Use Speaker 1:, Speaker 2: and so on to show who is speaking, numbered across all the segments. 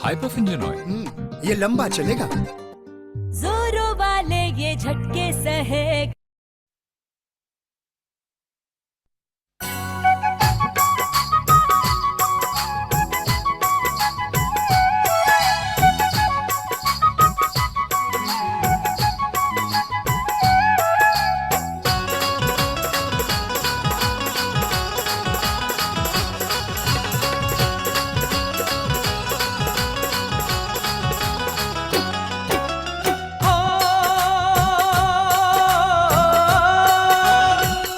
Speaker 1: High perfusion oil.
Speaker 2: ये लंबा चलेगा।
Speaker 3: जोरों वाले ये झटके सहे।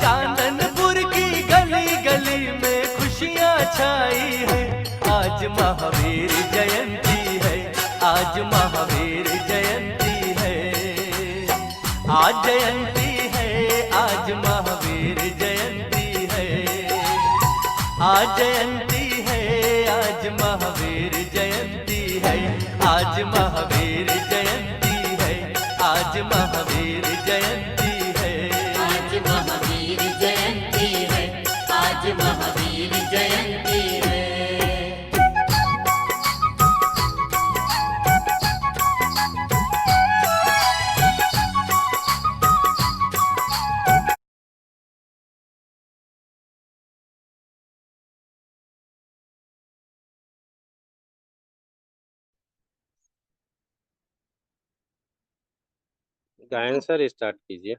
Speaker 4: चांदनपुर की गली गली में खुशियाँ छाई है। आज महावीर जयंती है, आज महावीर जयंती है, आज जयंती है, आज महावीर जयंती है, आज जयंती है, आज महावीर जयंती है, आज महावीर जयंती है, आज महावीर जयंती है।
Speaker 5: आज महावीर जयंती है, आज महावीर जयंती है।
Speaker 6: गायन सर स्टार्ट कीजिए।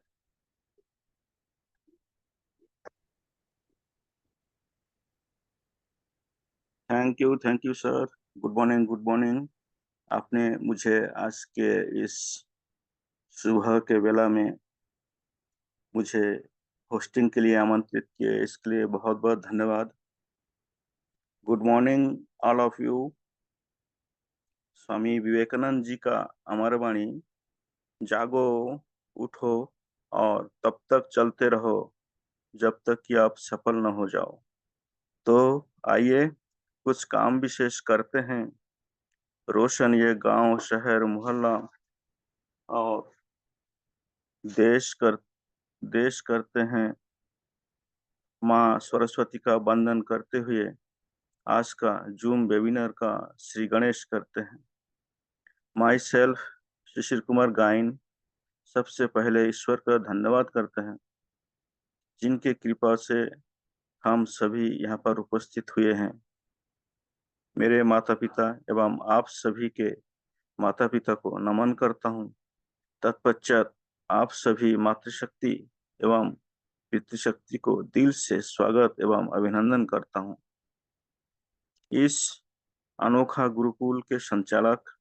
Speaker 7: Thank you sir. Good morning, good morning. आपने मुझे आज के इस सुबह के वेला में मुझे होस्टिंग के लिए आमंत्रित किए, इसके लिए बहुत बहुत धन्यवाद। Good morning all of you. Swami Vivekananda ji का अमर वाणी, जागो, उठो और तब तक चलते रहो जब तक कि आप सफल न हो जाओ। तो आइए कुछ काम विशेष करते हैं। रोशन ये गांव, शहर, मोहल्ला और देश करते हैं माँ सरस्वती का वंदन करते हुए आज का जूम वेबिनार का श्री गणेश करते हैं। My self Shishir Kumar again सबसे पहले ईश्वर का धन्यवाद करते हैं, जिनके कृपा से हम सभी यहाँ पर उपस्थित हुए हैं। मेरे माता पिता एवं आप सभी के माता पिता को नमन करता हूँ। तत्पश्चात आप सभी मातृशक्ति एवं पितृशक्ति को दिल से स्वागत एवं अभिनंदन करता हूँ। इस अनोखा गुरुकुल के संचालक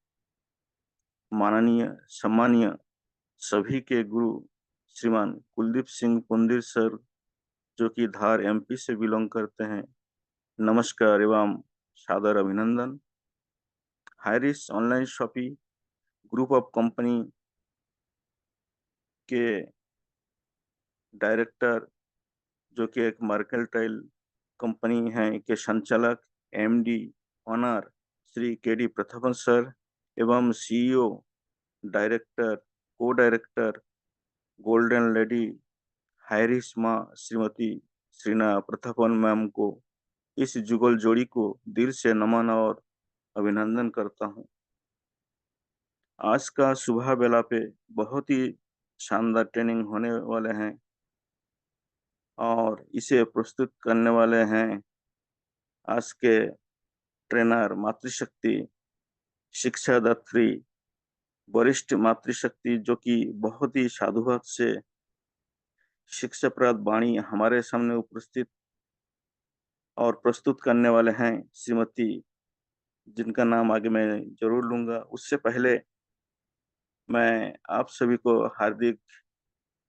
Speaker 7: माननीय सम्मानीय सभी के गुरु श्रीमान कुलदीप सिंह पुंदिर सर, जो कि धार एमपी से बिलोंग करते हैं, नमस्कार एवं सादर अभिनंदन। Hi Rich online shopping group of company के डायरेक्टर, जो कि एक मर्केंटाइल कंपनी है, के संचालक MD honour Shri K D Prathaman sir एवं सीईओ डायरेक्टर को डायरेक्टर गोल्डन लेडी हाइरिस माँ श्रीमती श्रीना प्रथपन मैम को, इस जुगल जोड़ी को दिल से नमन और अभिनंदन करता हूँ। आज का सुबह बेला पे बहुत ही शानदार ट्रेनिंग होने वाले हैं और इसे प्रस्तुत करने वाले हैं आज के ट्रेनर मातृशक्ति शिक्षादात्री वरिष्ठ मातृशक्ति, जो कि बहुत ही साधुवाद से शिक्षाप्रद वाणी हमारे सामने उपस्थित और प्रस्तुत करने वाले हैं श्रीमती, जिनका नाम आगे मैं जरूर लूंगा। उससे पहले मैं आप सभी को हार्दिक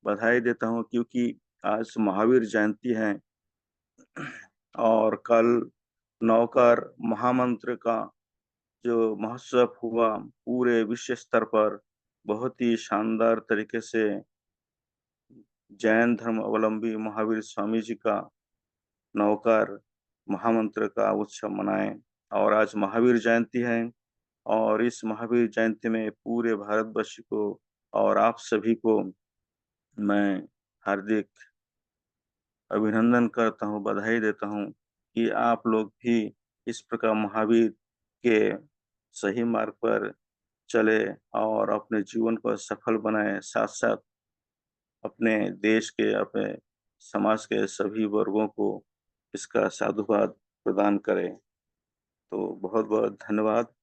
Speaker 7: बधाई देता हूं, क्योंकि आज महावीर जयंती है और कल नौकार महामंत्र का जो महोत्सव हुआ पूरे विश्व स्तर पर बहुत ही शानदार तरीके से जैन धर्म अवलंबी महावीर स्वामी जी का नौकार महामंत्र का उत्सव मनाएं। और आज महावीर जयंती है और इस महावीर जयंती में पूरे भारतवर्ष को और आप सभी को मैं हार्दिक अभिनंदन करता हूँ, बधाई देता हूँ कि आप लोग भी इस प्रकार महावीर के सही मार्ग पर चले और अपने जीवन को सफल बनाए, साथ साथ अपने देश के, अपने समाज के सभी वर्गों को इसका साधुवाद प्रदान करें। तो बहुत बहुत धन्यवाद।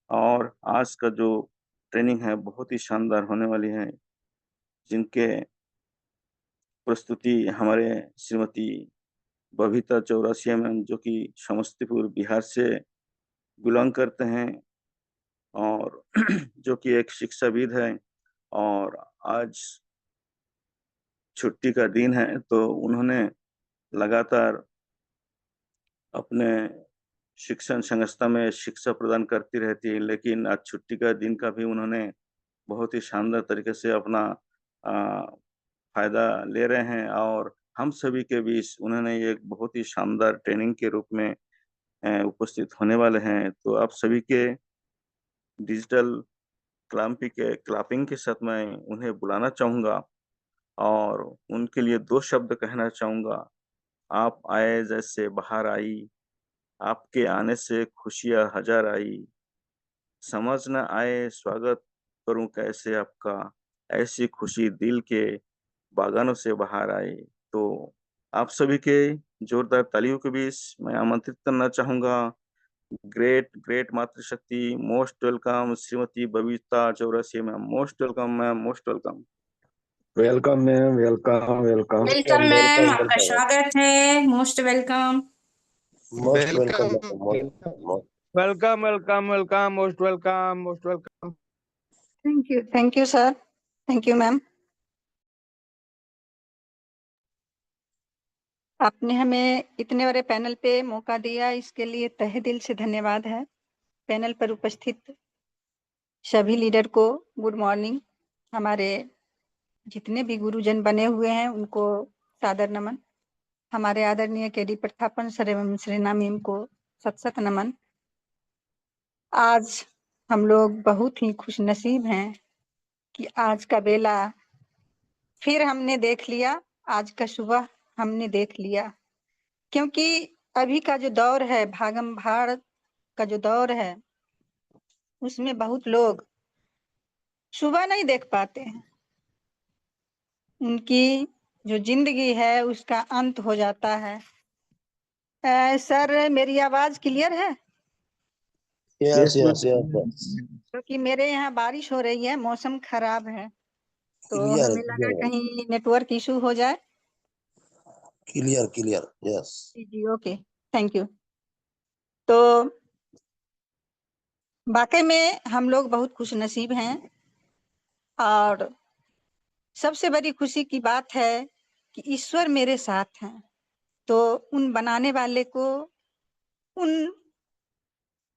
Speaker 7: और आज का जो ट्रेनिंग है बहुत ही शानदार होने वाली है, जिनके प्रस्तुति हमारे श्रीमती बबीता चौरसिया मैम, जो कि समस्तीपुर बिहार से बिलोंग करते हैं और जो कि एक शिक्षाविद है, और आज छुट्टी का दिन है तो उन्होंने लगातार अपने शिक्षण संस्था में शिक्षा प्रदान करती रहती है, लेकिन आज छुट्टी का दिन का भी उन्होंने बहुत ही शानदार तरीके से अपना फायदा ले रहे हैं और हम सभी के बीच उन्होंने एक बहुत ही शानदार ट्रेनिंग के रूप में उपस्थित होने वाले हैं। तो आप सभी के डिजिटल क्लैपिंग के साथ मैं उन्हें बुलाना चाहूँगा और उनके लिए 2 शब्द कहना चाहूँगा। आप आए जैसे बाहर आई, आपके आने से खुशियाँ हजार आई, समझ न आए स्वागत करूँ कैसे आपका, ऐसी खुशी दिल के बागानों से बाहर आई। तो आप सभी के जोरदार तालियों के बीच मैं आमंत्रित करना चाहूँगा ग्रेट ग्रेट मातृशक्ति, most welcome Shrimati Babita Chaurasia ma'am, most welcome ma'am, most welcome.
Speaker 1: Welcome ma'am, welcome welcome
Speaker 2: welcome ma'am, आपका स्वागत है। Most welcome.
Speaker 1: Most welcome
Speaker 8: welcome welcome welcome most welcome most welcome.
Speaker 2: Thank you sir, thank you ma'am. आपने हमें इतने बड़े panel पे मौका दिया, इसके लिए तहे दिल से धन्यवाद है। पैनल पर उपस्थित सभी लीडर को गुड मॉर्निंग। हमारे जितने भी गुरुजन बने हुए हैं उनको सादर नमन। हमारे आदरणीय केडी प्रथापन सर एवं श्रीना मैम को सत सत नमन। आज हम लोग बहुत ही खुश नसीब हैं कि आज का बेला फिर हमने देख लिया, आज का सुबह हमने देख लिया, क्योंकि अभी का जो दौर है, भागम भाड़ का जो दौर है, उसमें बहुत लोग सुबह नहीं देख पाते हैं। उनकी जो जिंदगी है उसका अंत हो जाता है। सर मेरी आवाज क्लियर है?
Speaker 1: यस यस यस
Speaker 2: क्योंकि मेरे यहाँ बारिश हो रही है, मौसम खराब है, तो
Speaker 1: क्लियर
Speaker 2: हमें लगा कहीं नेटवर्क इशू हो जाए।
Speaker 1: Clear clear yes
Speaker 2: ji okay, thank you. तो वाकई में हम लोग बहुत खुश नसीब हैं और सबसे बड़ी खुशी की बात है कि ईश्वर मेरे साथ हैं। तो उन बनाने वाले को, उन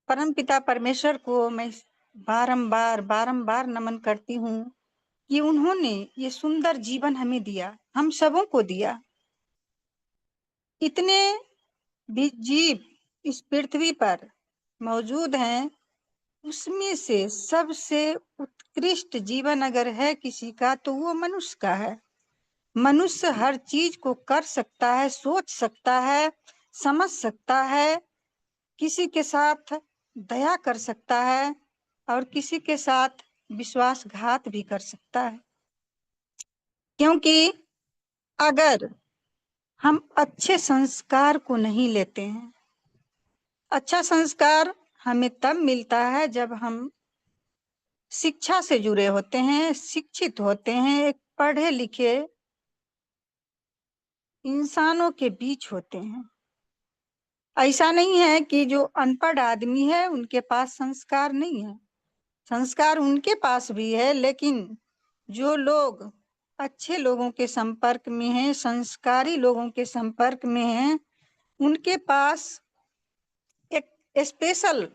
Speaker 2: परमपिता परमेश्वर को मैं बारंबार बारंबार नमन करती हूँ कि उन्होंने ये सुंदर जीवन हमें दिया, हम सबों को दिया। इतने भी जीव इस पृथ्वी पर मौजूद हैं, उसमें से सबसे उत्कृष्ट जीवन अगर है किसी का तो वो मनुष्य का है। मनुष्य हर चीज को कर सकता है, सोच सकता है, समझ सकता है, किसी के साथ दया कर सकता है और किसी के साथ विश्वासघात भी कर सकता है। क्योंकि अगर हम अच्छे संस्कार को नहीं लेते हैं, अच्छा संस्कार हमें तब मिलता है जब हम शिक्षा से जुड़े होते हैं, शिक्षित होते हैं, एक पढ़े लिखे इंसानों के बीच होते हैं। ऐसा नहीं है कि जो अनपढ़ आदमी है उनके पास संस्कार नहीं है, संस्कार उनके पास भी है, लेकिन जो लोग अच्छे लोगों के संपर्क में हैं, संस्कारी लोगों के संपर्क में हैं, उनके पास एक स्पेशल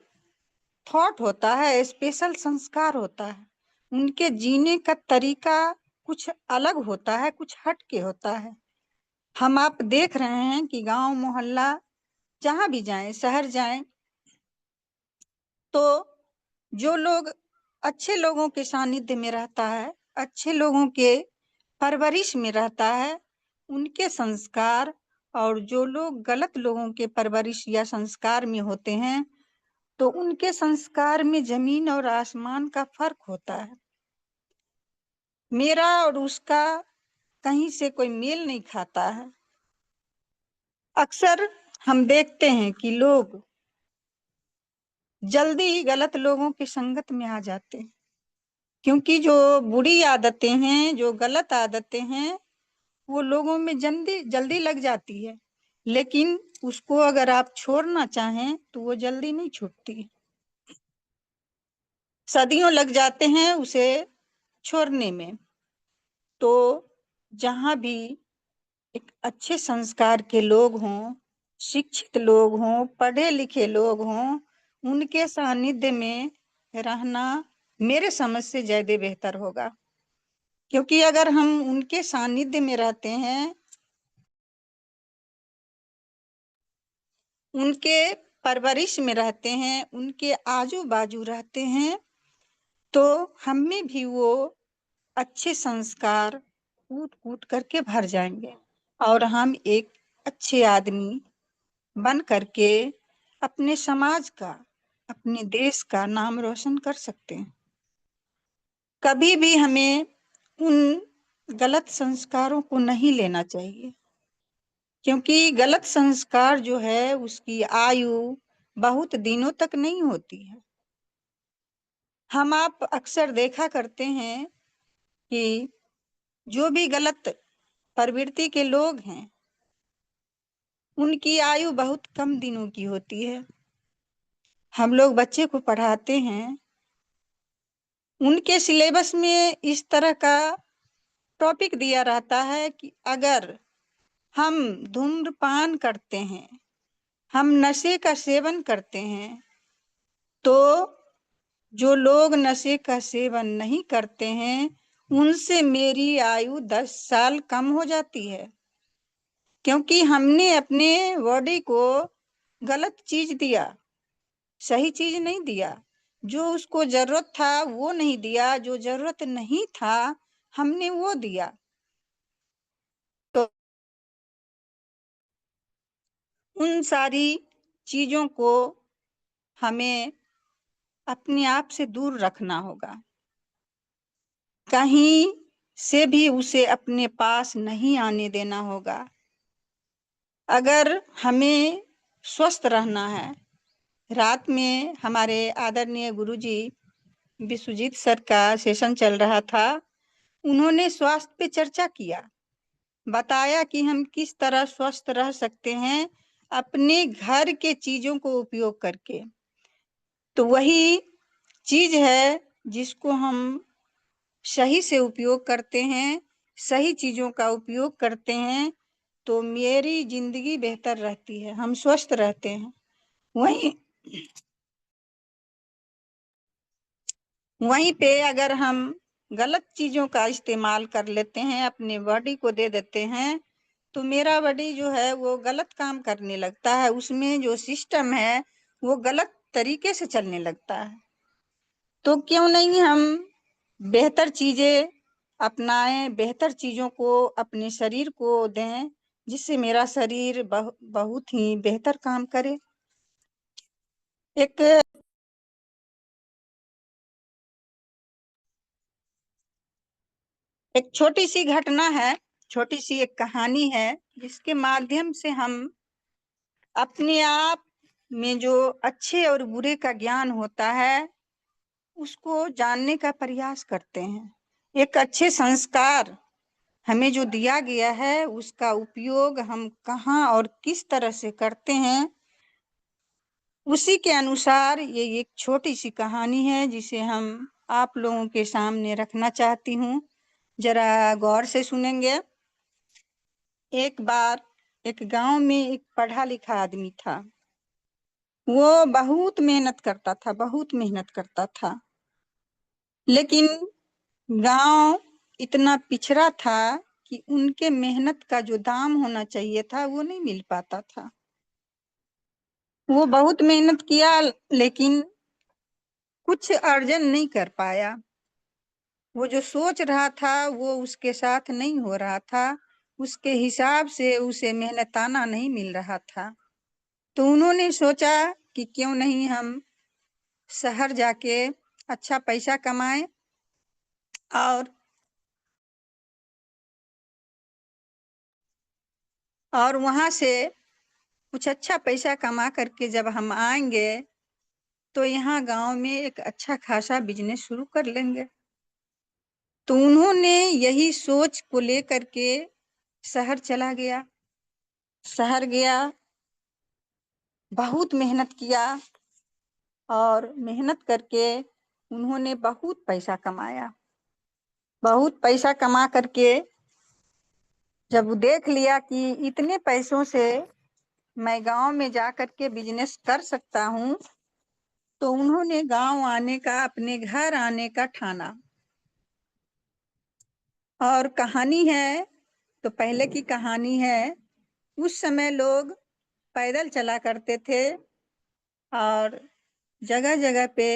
Speaker 2: थॉट होता है, स्पेशल संस्कार होता है। उनके जीने का तरीका कुछ अलग होता है, कुछ हटके होता है। हम आप देख रहे हैं कि गांव मोहल्ला जहां भी जाएं, शहर जाएं, तो जो लोग अच्छे लोगों के सानिध्य में रहता है, अच्छे लोगों के परवरिश में रहता है, उनके संस्कार, और जो लोग गलत लोगों के परवरिश या संस्कार में होते हैं तो उनके संस्कार में जमीन और आसमान का फर्क होता है। मेरा और उसका कहीं से कोई मेल नहीं खाता है। अक्सर हम देखते हैं कि लोग जल्दी ही गलत लोगों की संगत में आ जाते हैं, क्योंकि जो बुरी आदतें हैं, जो गलत आदतें हैं, वो लोगों में जल्दी जल्दी लग जाती है, लेकिन उसको अगर आप छोड़ना चाहें तो वो जल्दी नहीं छूटती। सदियों लग जाते हैं उसे छोड़ने में। तो जहां भी एक अच्छे संस्कार के लोग हों, शिक्षित लोग हों, पढ़े लिखे लोग हों, उनके सानिध्य में रहना मेरे समझ से ज्यादा बेहतर होगा। क्योंकि अगर हम उनके सानिध्य में रहते हैं, उनके परवरिश में रहते हैं, उनके आजू बाजू रहते हैं, तो हम में भी वो अच्छे संस्कार कूट कूट करके भर जाएंगे और हम एक अच्छे आदमी बन करके अपने समाज का, अपने देश का नाम रोशन कर सकते हैं। कभी भी हमें उन गलत संस्कारों को नहीं लेना चाहिए, क्योंकि गलत संस्कार जो है उसकी आयु बहुत दिनों तक नहीं होती है। हम आप अक्सर देखा करते हैं कि जो भी गलत प्रवृत्ति के लोग हैं, उनकी आयु बहुत कम दिनों की होती है। हम लोग बच्चे को पढ़ाते हैं, उनके सिलेबस में इस तरह का टॉपिक दिया रहता है कि अगर हम धूम्रपान करते हैं, हम नशे का सेवन करते हैं, तो जो लोग नशे का सेवन नहीं करते हैं उनसे मेरी आयु 10 साल कम हो जाती है, क्योंकि हमने अपने बॉडी को गलत चीज दिया, सही चीज नहीं दिया। जो उसको जरूरत था वो नहीं दिया, जो जरूरत नहीं था हमने वो दिया। तो उन सारी चीजों को हमें अपने आप से दूर रखना होगा, कहीं से भी उसे अपने पास नहीं आने देना होगा। अगर हमें स्वस्थ रहना है, रात में हमारे आदरणीय गुरुजी विश्वजीत सर का सेशन चल रहा था, उन्होंने स्वास्थ्य पे चर्चा किया, बताया कि हम किस तरह स्वस्थ रह सकते हैं अपने घर के चीजों को उपयोग करके। तो वही चीज है जिसको हम सही से उपयोग करते हैं, सही चीजों का उपयोग करते हैं, तो मेरी जिंदगी बेहतर रहती है, हम स्वस्थ रहते हैं। वहीं पे अगर हम गलत चीजों का इस्तेमाल कर लेते हैं, अपने बॉडी को दे देते हैं, तो मेरा बॉडी जो है वो गलत काम करने लगता है, उसमें जो सिस्टम है वो गलत तरीके से चलने लगता है। तो क्यों नहीं हम बेहतर चीजें अपनाएं, बेहतर चीजों को अपने शरीर को दें, जिससे मेरा शरीर बहुत ही बेहतर काम करे। एक छोटी सी घटना है, छोटी सी एक कहानी है, जिसके माध्यम से हम अपने आप में जो अच्छे और बुरे का ज्ञान होता है उसको जानने का प्रयास करते हैं। एक अच्छे संस्कार हमें जो दिया गया है उसका उपयोग हम कहाँ और किस तरह से करते हैं, उसी के अनुसार ये एक छोटी सी कहानी है जिसे हम आप लोगों के सामने रखना चाहती हूँ। जरा गौर से सुनेंगे। एक बार एक गांव में एक पढ़ा लिखा आदमी था। वो बहुत मेहनत करता था, बहुत मेहनत करता था, लेकिन गांव इतना पिछड़ा था कि उनके मेहनत का जो दाम होना चाहिए था वो नहीं मिल पाता था। वो बहुत मेहनत किया लेकिन कुछ अर्जन नहीं कर पाया। वो जो सोच रहा था वो उसके साथ नहीं हो रहा था, उसके हिसाब से उसे मेहनताना नहीं मिल रहा था। तो उन्होंने सोचा कि क्यों नहीं हम शहर जाके अच्छा पैसा कमाए और वहां से कुछ अच्छा पैसा कमा करके जब हम आएंगे तो यहाँ गांव में एक अच्छा खासा बिजनेस शुरू कर लेंगे। तो उन्होंने यही सोच को लेकर के शहर चला गया। शहर गया, बहुत मेहनत किया और मेहनत करके उन्होंने बहुत पैसा कमाया। बहुत पैसा कमा करके जब वो देख लिया कि इतने पैसों से मैं गांव में जा करके बिजनेस कर सकता हूँ, तो उन्होंने गांव आने का, अपने घर आने का ठाना। और कहानी है तो पहले की कहानी है, उस समय लोग पैदल चला करते थे और जगह जगह पे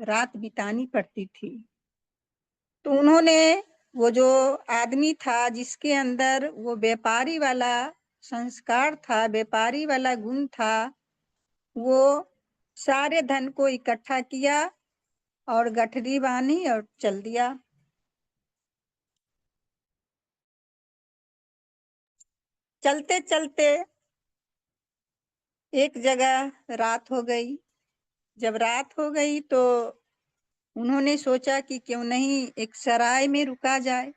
Speaker 2: रात बितानी पड़ती थी। तो उन्होंने, वो जो आदमी था जिसके अंदर वो व्यापारी वाला संस्कार था, व्यापारी वाला गुण था, वो सारे धन को इकट्ठा किया और गठरी बांधी और चल दिया। चलते चलते एक जगह रात हो गई। जब रात हो गई तो उन्होंने सोचा कि क्यों नहीं एक सराय में रुका जाए,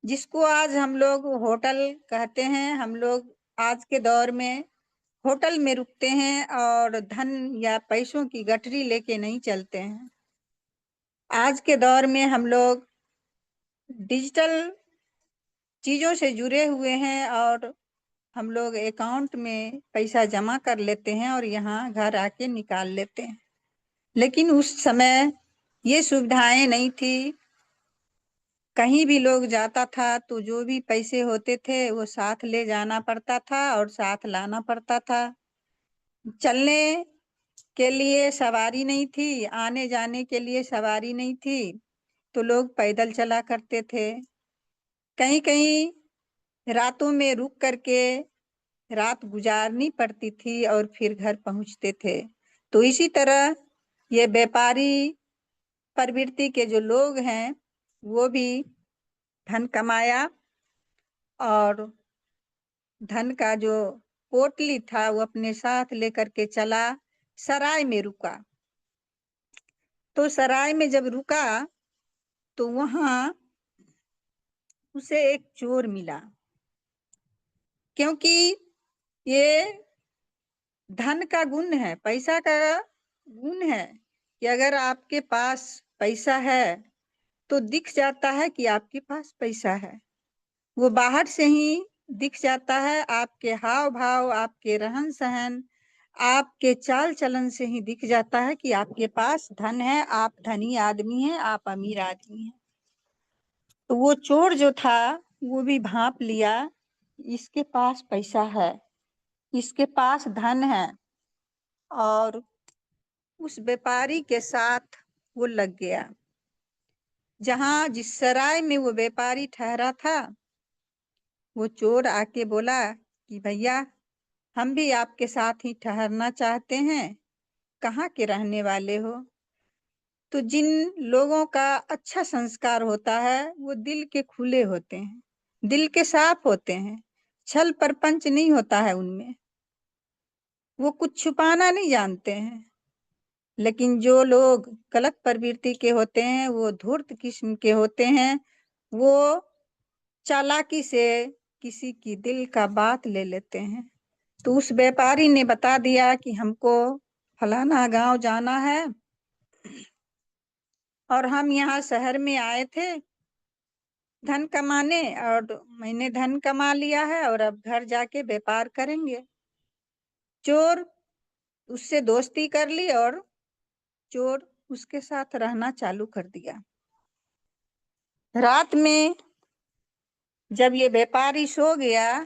Speaker 2: जिसको आज हम लोग होटल कहते हैं। हम लोग आज के दौर में होटल में रुकते हैं और धन या पैसों की गठरी लेके नहीं चलते हैं। आज के दौर में हम लोग डिजिटल चीजों से जुड़े हुए हैं और हम लोग अकाउंट में पैसा जमा कर लेते हैं और यहाँ घर आके निकाल लेते हैं। लेकिन उस समय ये सुविधाएं नहीं थी। कहीं भी लोग जाता था तो जो भी पैसे होते थे वो साथ ले जाना पड़ता था और साथ लाना पड़ता था। चलने के लिए सवारी नहीं थी, आने जाने के लिए सवारी नहीं थी, तो लोग पैदल चला करते थे। कहीं कहीं रातों में रुक करके रात गुजारनी पड़ती थी और फिर घर पहुंचते थे। तो इसी तरह ये व्यापारी प्रवृत्ति के जो लोग हैं वो भी धन कमाया और धन का जो पोटली था वो अपने साथ लेकर के चला, सराय में रुका। तो सराय में जब रुका तो वहां उसे एक चोर मिला, क्योंकि ये धन का गुण है, पैसा का गुण है कि अगर आपके पास पैसा है तो दिख जाता है कि आपके पास पैसा है। वो बाहर से ही दिख जाता है, आपके हाव भाव, आपके रहन सहन, आपके चाल चलन से ही दिख जाता है कि आपके पास धन है, आप धनी आदमी हैं, आप अमीर आदमी हैं। तो वो चोर जो था वो भी भांप लिया, इसके पास पैसा है, इसके पास धन है, और उस व्यापारी के साथ वो लग गया। जहां जिस सराय में वो व्यापारी ठहरा था, वो चोर आके बोला कि भैया हम भी आपके साथ ही ठहरना चाहते हैं, कहाँ के रहने वाले हो? तो जिन लोगों का अच्छा संस्कार होता है वो दिल के खुले होते हैं, दिल के साफ होते हैं, छल प्रपंच नहीं होता है उनमें, वो कुछ छुपाना नहीं जानते हैं। लेकिन जो लोग गलत प्रवृत्ति के होते हैं, वो धूर्त किस्म के होते हैं, वो चालाकी से किसी की दिल का बात ले लेते हैं। तो उस व्यापारी ने बता दिया कि हमको फलाना गांव जाना है और हम यहाँ शहर में आए थे धन कमाने, और मैंने धन कमा लिया है और अब घर जाके व्यापार करेंगे। चोर उससे दोस्ती कर ली और चोर उसके साथ रहना चालू कर दिया। रात में जब ये व्यापारी सो गया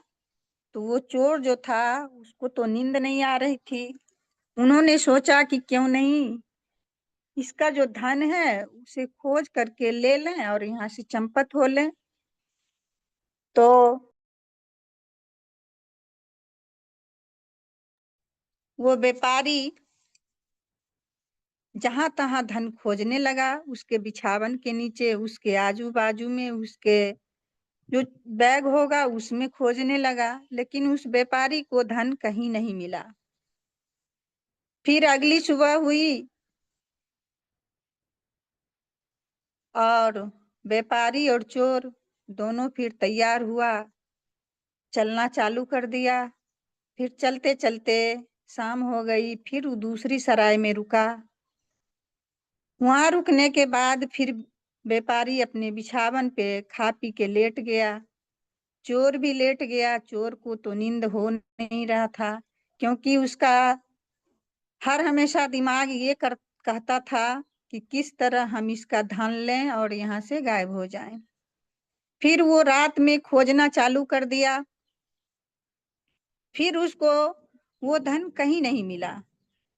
Speaker 2: तो वो चोर जो था उसको तो नींद नहीं आ रही थी। उन्होंने सोचा कि क्यों नहीं इसका जो धन है उसे खोज करके ले लें और यहाँ से चंपत हो लें। तो वो व्यापारी जहां तहां धन खोजने लगा, उसके बिछावन के नीचे, उसके आजू बाजू में, उसके जो बैग होगा उसमें खोजने लगा, लेकिन उस व्यापारी को धन कहीं नहीं मिला। फिर अगली सुबह हुई और व्यापारी और चोर दोनों फिर तैयार हुआ, चलना चालू कर दिया। फिर चलते चलते शाम हो गई, फिर वो दूसरी सराय में रुका। वहां रुकने के बाद फिर व्यापारी अपने बिछावन पे खा पी के लेट गया। चोर भी लेट गया। चोर को तो नींद हो नहीं रहा था, क्योंकि उसका हर हमेशा दिमाग ये कहता था कि किस तरह हम इसका धन लें और यहाँ से गायब हो जाएं। फिर वो रात में खोजना चालू कर दिया। फिर उसको वो धन कहीं नहीं मिला,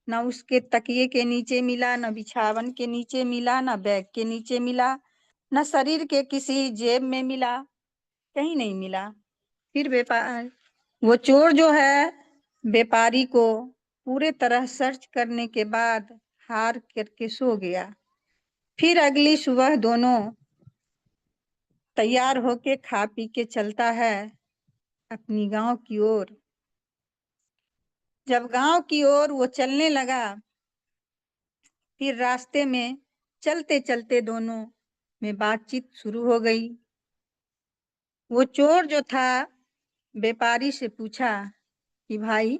Speaker 2: ना उसके तकिए के नीचे मिला, ना बिछावन के नीचे मिला, ना बैग के नीचे मिला, ना शरीर के किसी जेब में मिला, कहीं नहीं मिला। फिर वो चोर जो है व्यापारी को पूरे तरह सर्च करने के बाद हार करके सो गया। फिर अगली सुबह दोनों तैयार होके खा पी के चलता है अपनी गांव की ओर। जब गांव की ओर वो चलने लगा, फिर रास्ते में चलते चलते दोनों में बातचीत शुरू हो गई। वो चोर जो था व्यापारी से पूछा कि भाई,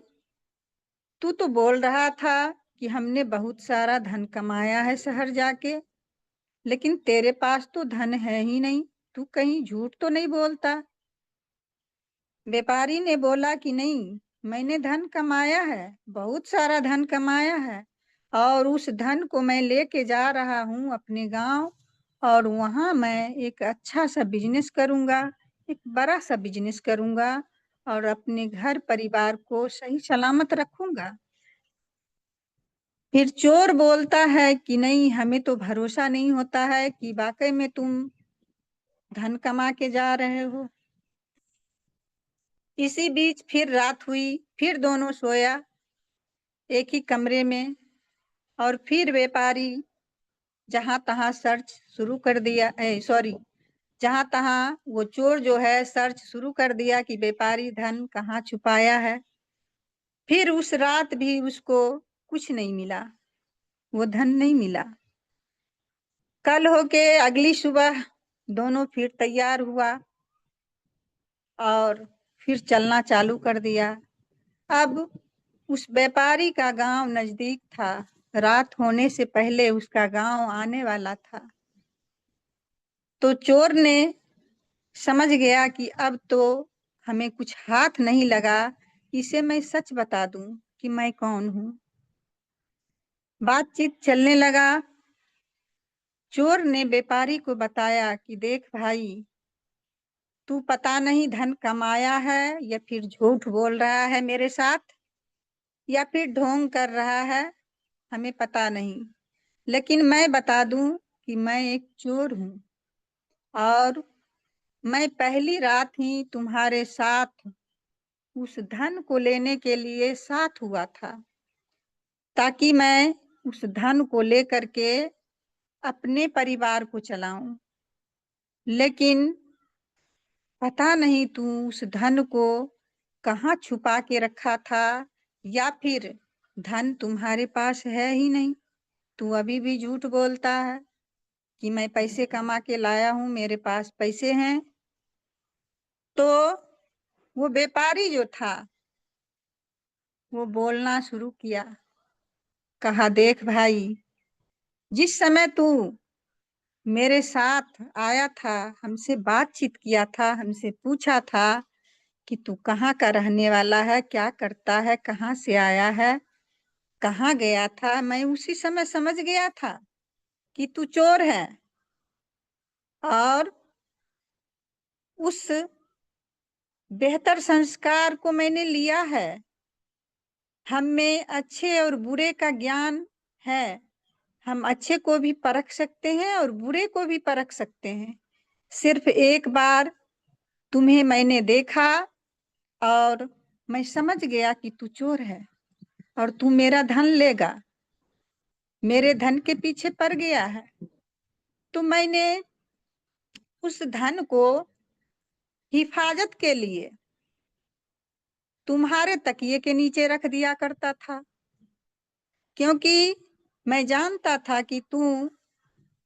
Speaker 2: तू तो बोल रहा था कि हमने बहुत सारा धन कमाया है शहर जाके, लेकिन तेरे पास तो धन है ही नहीं, तू कहीं झूठ तो नहीं बोलता? व्यापारी ने बोला कि नहीं, मैंने धन कमाया है, बहुत सारा धन कमाया है, और उस धन को मैं लेके जा रहा हूँ अपने गांव, और वहां मैं एक अच्छा सा बिजनेस करूंगा, एक बड़ा सा बिजनेस करूंगा, और अपने घर परिवार को सही सलामत रखूंगा। फिर चोर बोलता है कि नहीं, हमें तो भरोसा नहीं होता है कि वाकई में तुम धन कमा के जा रहे हो। इसी बीच फिर रात हुई, फिर दोनों सोया एक ही कमरे में, और फिर व्यापारी जहां तहां सर्च शुरू कर दिया, जहां तहां वो चोर जो है सर्च शुरू कर दिया कि व्यापारी धन कहाँ छुपाया है। फिर उस रात भी उसको कुछ नहीं मिला, वो धन नहीं मिला। कल होके अगली सुबह दोनों फिर तैयार हुआ और फिर चलना चालू कर दिया। अब उस व्यापारी का गांव नजदीक था, रात होने से पहले उसका गांव आने वाला था। तो चोर ने समझ गया कि अब तो हमें कुछ हाथ नहीं लगा, इसे मैं सच बता दूं कि मैं कौन हूं। बातचीत चलने लगा। चोर ने व्यापारी को बताया कि देख भाई, तू पता नहीं धन कमाया है या फिर झूठ बोल रहा है मेरे साथ, या फिर ढोंग कर रहा है, हमें पता नहीं, लेकिन मैं बता दूं कि मैं एक चोर हूं, और मैं पहली रात ही तुम्हारे साथ उस धन को लेने के लिए साथ हुआ था, ताकि मैं उस धन को लेकर के अपने परिवार को चलाऊं। लेकिन पता नहीं तू उस धन को कहाँ छुपा के रखा था, या फिर धन तुम्हारे पास है ही नहीं। तू अभी भी झूठ बोलता है कि मैं पैसे कमा के लाया हूं, मेरे पास पैसे हैं। तो वो व्यापारी जो था वो बोलना शुरू किया, कहा देख भाई, जिस समय तू मेरे साथ आया था, हमसे बातचीत किया था, हमसे पूछा था कि तू कहाँ का रहने वाला है, क्या करता है, कहाँ से आया है, कहाँ गया था, मैं उसी समय समझ गया था कि तू चोर है। और उस बेहतर संस्कार को मैंने लिया है। हम में अच्छे और बुरे का ज्ञान है, हम अच्छे को भी परख सकते हैं और बुरे को भी परख सकते हैं। सिर्फ एक बार तुम्हें मैंने देखा और मैं समझ गया कि तू चोर है और तू मेरा धन लेगा। मेरे धन के पीछे पड़ गया है, तो मैंने उस धन को हिफाजत के लिए तुम्हारे तकिए के नीचे रख दिया करता था, क्योंकि मैं जानता था कि तू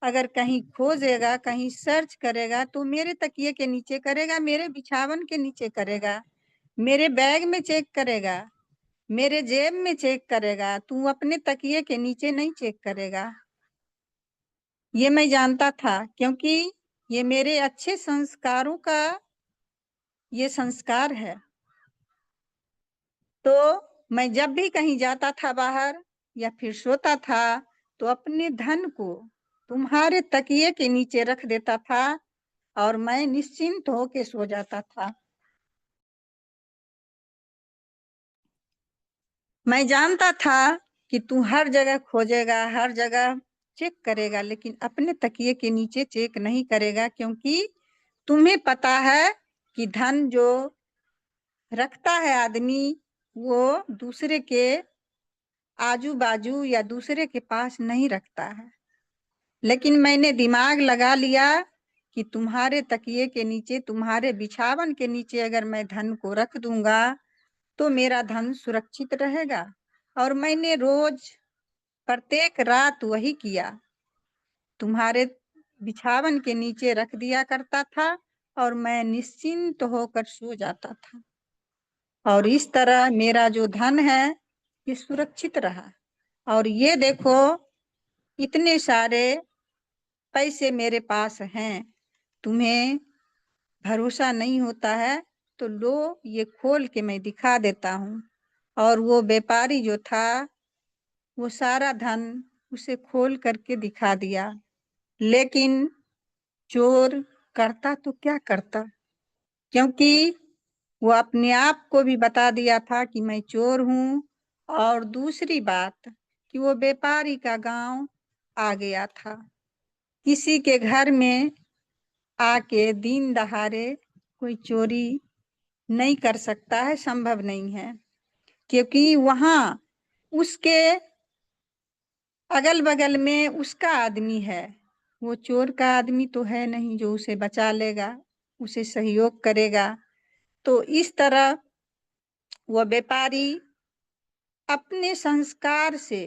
Speaker 2: अगर कहीं खोजेगा, कहीं सर्च करेगा तो मेरे तकिए के नीचे करेगा, मेरे बिछावन के नीचे करेगा, मेरे बैग में चेक करेगा, मेरे जेब में चेक करेगा, तू अपने तकिए के नीचे नहीं चेक करेगा। ये मैं जानता था, क्योंकि ये मेरे अच्छे संस्कारों का ये संस्कार है। तो मैं जब भी कहीं जाता था बाहर या फिर सोता था तो अपने धन को तुम्हारे तकिए के नीचे रख देता था और मैं निश्चिंत होके सो जाता था। मैं जानता था कि तू हर जगह खोजेगा, हर जगह चेक करेगा, लेकिन अपने तकिए के नीचे चेक नहीं करेगा, क्योंकि तुम्हें पता है कि धन जो रखता है आदमी वो दूसरे के आजू बाजू या दूसरे के पास नहीं रखता है। लेकिन मैंने दिमाग लगा लिया कि तुम्हारे तकिए के नीचे, तुम्हारे बिछावन के नीचे अगर मैं धन को रख दूंगा तो मेरा धन सुरक्षित रहेगा। और मैंने रोज प्रत्येक रात वही किया, तुम्हारे बिछावन के नीचे रख दिया करता था और मैं निश्चिंत होकर सो जाता था। और इस तरह मेरा जो धन है ये सुरक्षित रहा। और ये देखो इतने सारे पैसे मेरे पास हैं, तुम्हें भरोसा नहीं होता है तो लो ये खोल के मैं दिखा देता हूँ। और वो व्यापारी जो था वो सारा धन उसे खोल करके दिखा दिया। लेकिन चोर करता तो क्या करता, क्योंकि वो अपने आप को भी बता दिया था कि मैं चोर हूँ। और दूसरी बात कि वो व्यापारी का गांव आ गया था, किसी के घर में आके दिन दहाड़े कोई चोरी नहीं कर सकता है, संभव नहीं है, क्योंकि वहां उसके अगल बगल में उसका आदमी है, वो चोर का आदमी तो है नहीं जो उसे बचा लेगा, उसे सहयोग करेगा। तो इस तरह वो व्यापारी अपने संस्कार से,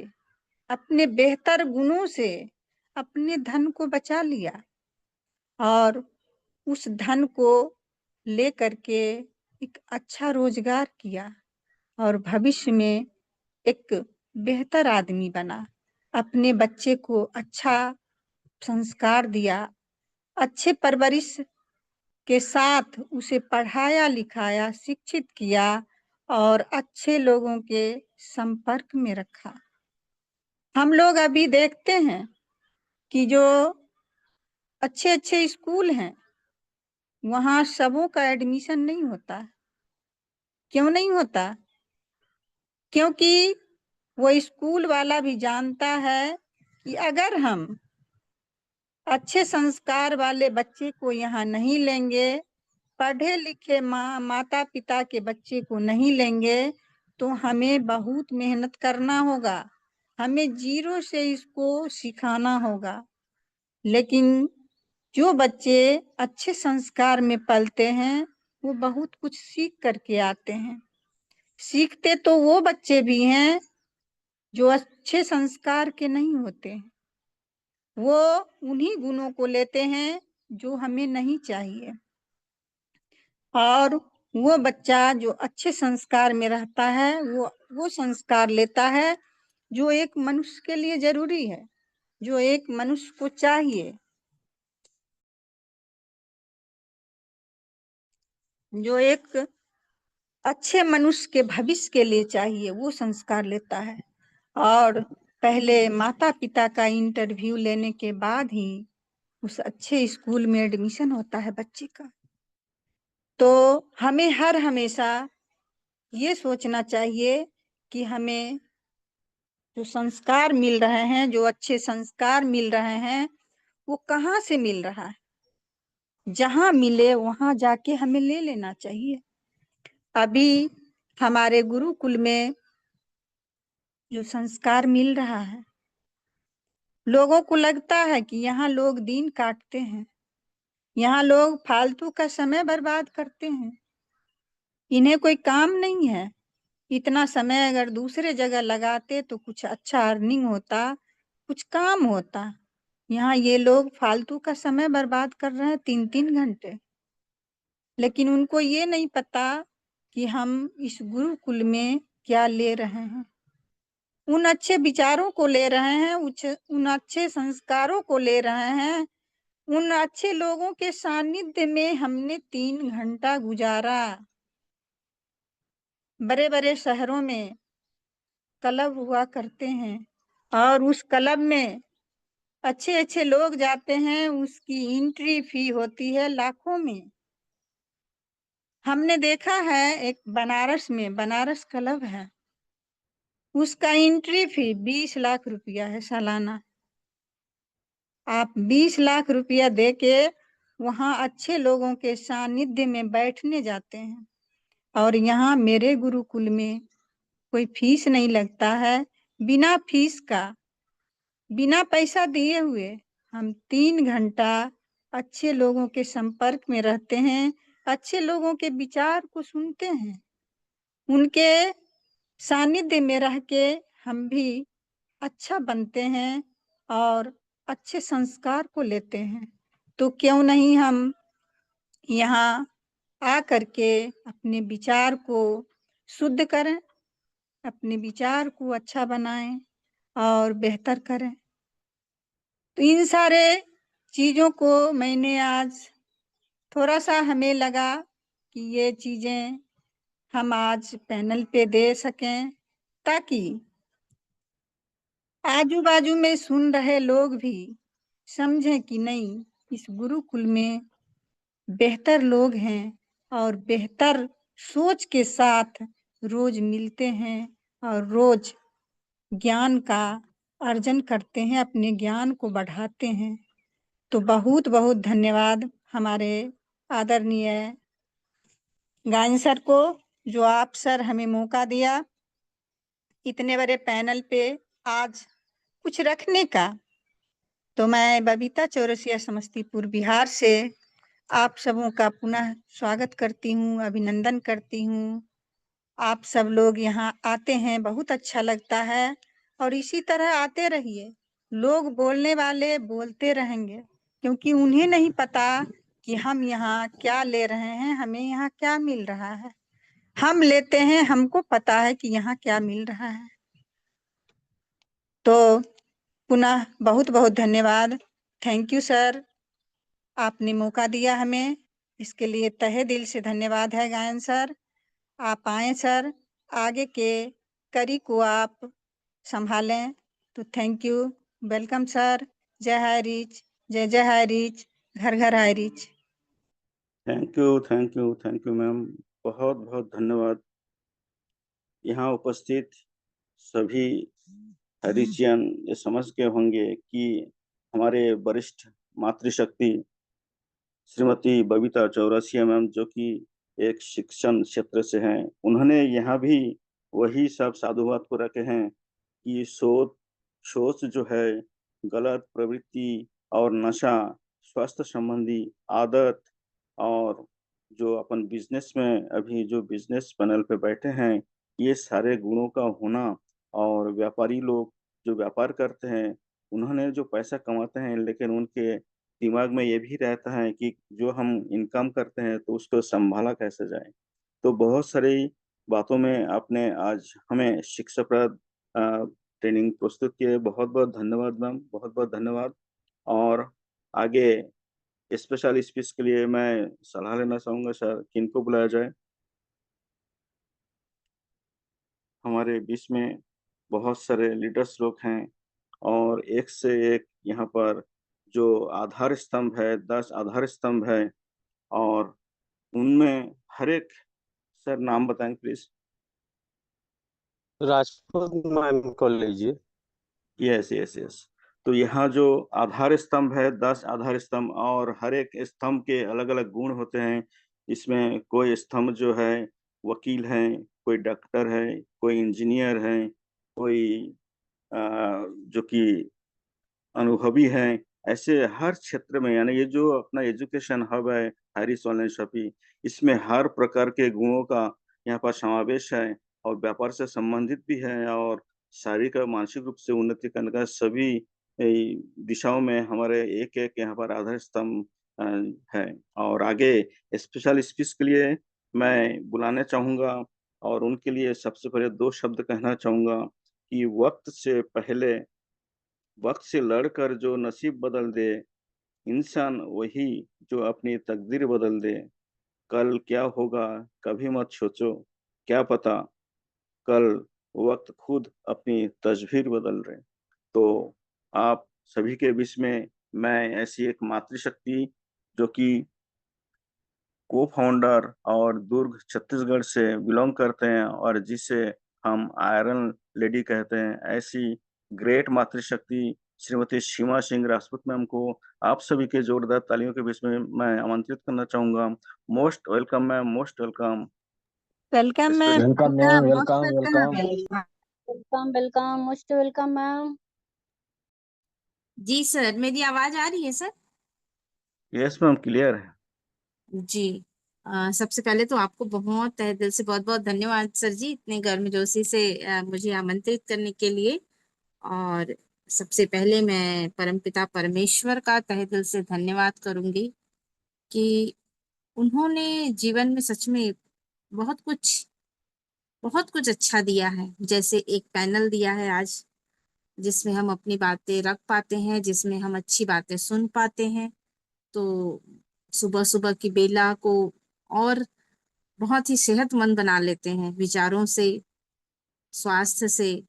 Speaker 2: अपने बेहतर गुणों से अपने धन को बचा लिया और उस धन को लेकर के एक अच्छा रोजगार किया और भविष्य में एक बेहतर आदमी बना। अपने बच्चे को अच्छा संस्कार दिया, अच्छे परवरिश के साथ उसे पढ़ाया लिखाया, शिक्षित किया और अच्छे लोगों के संपर्क में रखा। हम लोग अभी देखते हैं कि जो अच्छे अच्छे स्कूल हैं वहां सबों का एडमिशन नहीं होता। क्यों नहीं होता? क्योंकि वो स्कूल वाला भी जानता है कि अगर हम अच्छे संस्कार वाले बच्चे को यहाँ नहीं लेंगे, पढ़े लिखे माता पिता के बच्चे को नहीं लेंगे तो हमें बहुत मेहनत करना होगा, हमें जीरो से इसको सिखाना होगा। लेकिन जो बच्चे अच्छे संस्कार में पलते हैं वो बहुत कुछ सीख करके आते हैं। सीखते तो वो बच्चे भी हैं जो अच्छे संस्कार के नहीं होते हैं, वो उन्हीं गुणों को लेते हैं जो हमें नहीं चाहिए। और वो बच्चा जो अच्छे संस्कार में रहता है वो संस्कार लेता है जो एक मनुष्य के लिए जरूरी है, जो एक मनुष्य को चाहिए, जो एक अच्छे मनुष्य के भविष्य के लिए चाहिए, वो संस्कार लेता है। और पहले माता पिता का इंटरव्यू लेने के बाद ही उस अच्छे स्कूल में एडमिशन होता है बच्चे का। तो हमें हर हमेशा ये सोचना चाहिए कि हमें जो संस्कार मिल रहे हैं, जो अच्छे संस्कार मिल रहे हैं, वो कहाँ से मिल रहा है। जहां मिले वहां जाके हमें ले लेना चाहिए। अभी हमारे गुरुकुल में जो संस्कार मिल रहा है लोगों को लगता है कि यहाँ लोग दिन काटते हैं, यहाँ लोग फालतू का समय बर्बाद करते हैं, इन्हें कोई काम नहीं है। इतना समय अगर दूसरे जगह लगाते तो कुछ अच्छा अर्निंग होता, कुछ काम होता। यहाँ ये लोग फालतू का समय बर्बाद कर रहे हैं 3-3 घंटे। लेकिन उनको ये नहीं पता कि हम इस गुरुकुल में क्या ले रहे हैं। उन अच्छे विचारों को ले रहे हैं, उन अच्छे संस्कारों को ले रहे हैं। उन अच्छे लोगों के सानिध्य में हमने 3 घंटा गुजारा। बड़े बड़े शहरों में क्लब हुआ करते हैं और उस क्लब में अच्छे अच्छे लोग जाते हैं, उसकी एंट्री फी होती है लाखों में। हमने देखा है एक बनारस में बनारस क्लब है, उसका एंट्री फी 20 लाख रुपया है सालाना। आप 20 लाख रुपया दे के वहाँ अच्छे लोगों के सानिध्य में बैठने जाते हैं। और यहाँ मेरे गुरुकुल में कोई फीस नहीं लगता है। बिना फीस का, बिना पैसा दिए हुए हम 3 घंटा अच्छे लोगों के संपर्क में रहते हैं, अच्छे लोगों के विचार को सुनते हैं। उनके सानिध्य में रह के हम भी अच्छा बनते हैं और अच्छे संस्कार को लेते हैं। तो क्यों नहीं हम यहाँ आ करके अपने विचार को शुद्ध करें, अपने विचार को अच्छा बनाएं और बेहतर करें। तो इन सारे चीज़ों को मैंने आज थोड़ा सा हमें लगा कि ये चीज़ें हम आज पैनल पे दे सकें, ताकि आजू बाजू में सुन रहे लोग भी समझें कि नहीं, इस गुरुकुल में बेहतर लोग हैं और बेहतर सोच के साथ रोज मिलते हैं और रोज ज्ञान का अर्जन करते हैं, अपने ज्ञान को बढ़ाते हैं। तो बहुत बहुत धन्यवाद हमारे आदरणीय गायन सर को, जो आप सर हमें मौका दिया इतने बड़े पैनल पे आज कुछ रखने का। तो मैं बबीता चौरसिया समस्तीपुर बिहार से आप सबों का पुनः स्वागत करती हूँ, अभिनंदन करती हूँ। आप सब लोग यहाँ आते हैं, बहुत अच्छा लगता है और इसी तरह आते रहिए। लोग बोलने वाले बोलते रहेंगे, क्योंकि उन्हें नहीं पता कि हम यहाँ क्या ले रहे हैं, हमें यहाँ क्या मिल रहा है। हम लेते हैं, हमको पता है कि यहाँ क्या मिल रहा है। तो पुनः बहुत बहुत धन्यवाद। थैंक यू सर, आपने मौका दिया हमें, इसके लिए तहे दिल से धन्यवाद है गायन सर। आप आए सर, आगे के कड़ी को आप संभालें। तो थैंक यू, वेलकम सर। जय हाय रिच, जय जय हाय रिच, घर घर hi rich.
Speaker 7: Thank you, thank you, thank you ma'am, बहुत बहुत धन्यवाद। यहाँ उपस्थित सभी हरिचियन ये समझ के होंगे कि हमारे वरिष्ठ मातृशक्ति श्रीमती बबीता चौरसिया मैम, जो कि एक शिक्षण क्षेत्र से हैं, उन्होंने यहाँ भी वही सब साधुवाद को रखे हैं कि सोच सोच जो है, गलत प्रवृत्ति और नशा, स्वास्थ्य संबंधी आदत, और जो अपन बिजनेस में अभी जो बिजनेस पैनल पे बैठे हैं, ये सारे गुणों का होना, और व्यापारी लोग जो व्यापार करते हैं, उन्होंने जो पैसा कमाते हैं, लेकिन उनके दिमाग में ये भी रहता है कि जो हम इनकम करते हैं तो उसको संभाला कैसे जाए। तो बहुत सारी बातों में आपने आज हमें शिक्षाप्रद ट्रेनिंग प्रस्तुत किए। बहुत बहुत धन्यवाद मैम, बहुत बहुत धन्यवाद। और आगे स्पेशल स्पीच के लिए मैं सलाह लेना चाहूँगा सर, किनको बुलाया जाए। हमारे बीच में बहुत सारे लीडर्स लोग हैं और एक से एक यहाँ पर जो आधार स्तंभ है, 10 आधार स्तंभ है, और उनमें हर एक, सर नाम बताएं प्लीज।
Speaker 6: राजपूत मैम को लीजिए।
Speaker 7: Yes yes yes. तो यहाँ जो आधार स्तंभ है, 10 आधार स्तंभ, और हर एक स्तंभ के अलग अलग गुण होते हैं। इसमें कोई स्तंभ जो है वकील है, कोई डॉक्टर है, कोई इंजीनियर है, कोई जो कि अनुभवी हैं। ऐसे हर क्षेत्र में, यानी ये जो अपना एजुकेशन हब है हैरिस ऑनलाइन शॉपिंग, इसमें हर प्रकार के गुणों का यहाँ पर समावेश है और व्यापार से संबंधित भी है और शारीरिक और मानसिक रूप से उन्नति करने का सभी दिशाओं में हमारे एक एक यहाँ पर आधार स्तंभ है। और आगे स्पेशल स्पीच के लिए मैं बुलाना चाहूँगा और उनके लिए सबसे पहले 2 शब्द कहना चाहूँगा कि वक्त से लड़कर जो नसीब बदल दे, इंसान वही जो अपनी तकदीर बदल दे। कल क्या होगा कभी मत सोचो, क्या पता कल वक्त खुद अपनी तस्वीर बदल रहे। तो आप सभी के बीच में मैं ऐसी एक मातृशक्ति जो कि को-फाउंडर और दुर्ग छत्तीसगढ़ से बिलॉन्ग करते हैं और जिसे हम आयरन लेडी कहते हैं, ऐसी ग्रेट मातृशक्ति श्रीमती सीमा सिंह राजपूत मैम को आप सभी के जोरदार तालियों के बीच में मैं आमंत्रित करना चाहूंगा। Most welcome ma'am, most welcome.
Speaker 2: Welcome ma'am.
Speaker 1: Welcome ma'am, welcome welcome.
Speaker 9: Welcome welcome, most welcome ma'am.
Speaker 10: जी सर, मेरी आवाज आ रही है सर?
Speaker 7: यस मैम, क्लियर है
Speaker 10: जी। सबसे पहले तो आपको बहुत तहे दिल से बहुत बहुत धन्यवाद सर जी, इतने गर्मजोशी से मुझे आमंत्रित करने के लिए। और सबसे पहले मैं परमपिता परमेश्वर का तहे दिल से धन्यवाद करूंगी कि उन्होंने जीवन में सच में बहुत कुछ अच्छा दिया है। जैसे एक पैनल दिया है आज, जिसमें हम अपनी बातें रख पाते हैं, जिसमें हम अच्छी बातें सुन पाते हैं। तो सुबह सुबह की बेला को और बहुत ही सेहतमंद बना लेते हैं विचारों से, स्वास्थ्य से।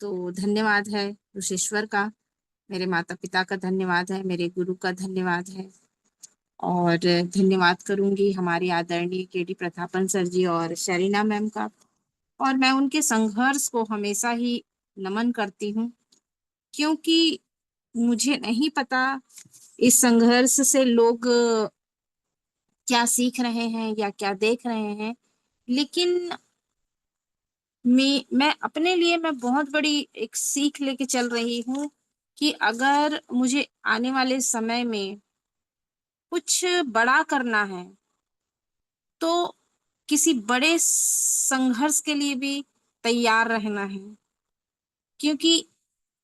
Speaker 10: तो धन्यवाद है उस ईश्वर का, मेरे माता पिता का धन्यवाद है, मेरे गुरु का धन्यवाद है। और धन्यवाद करूंगी हमारी आदरणीय केडी प्रतापन सर जी और शरीना मैम का। और मैं उनके संघर्ष को हमेशा ही नमन करती हूँ, क्योंकि मुझे नहीं पता इस संघर्ष से लोग क्या सीख रहे हैं या क्या देख रहे हैं, लेकिन मैं अपने लिए मैं बहुत बड़ी एक सीख लेके चल रही हूँ कि अगर मुझे आने वाले समय में कुछ बड़ा करना है तो किसी बड़े संघर्ष के लिए भी तैयार रहना है। क्योंकि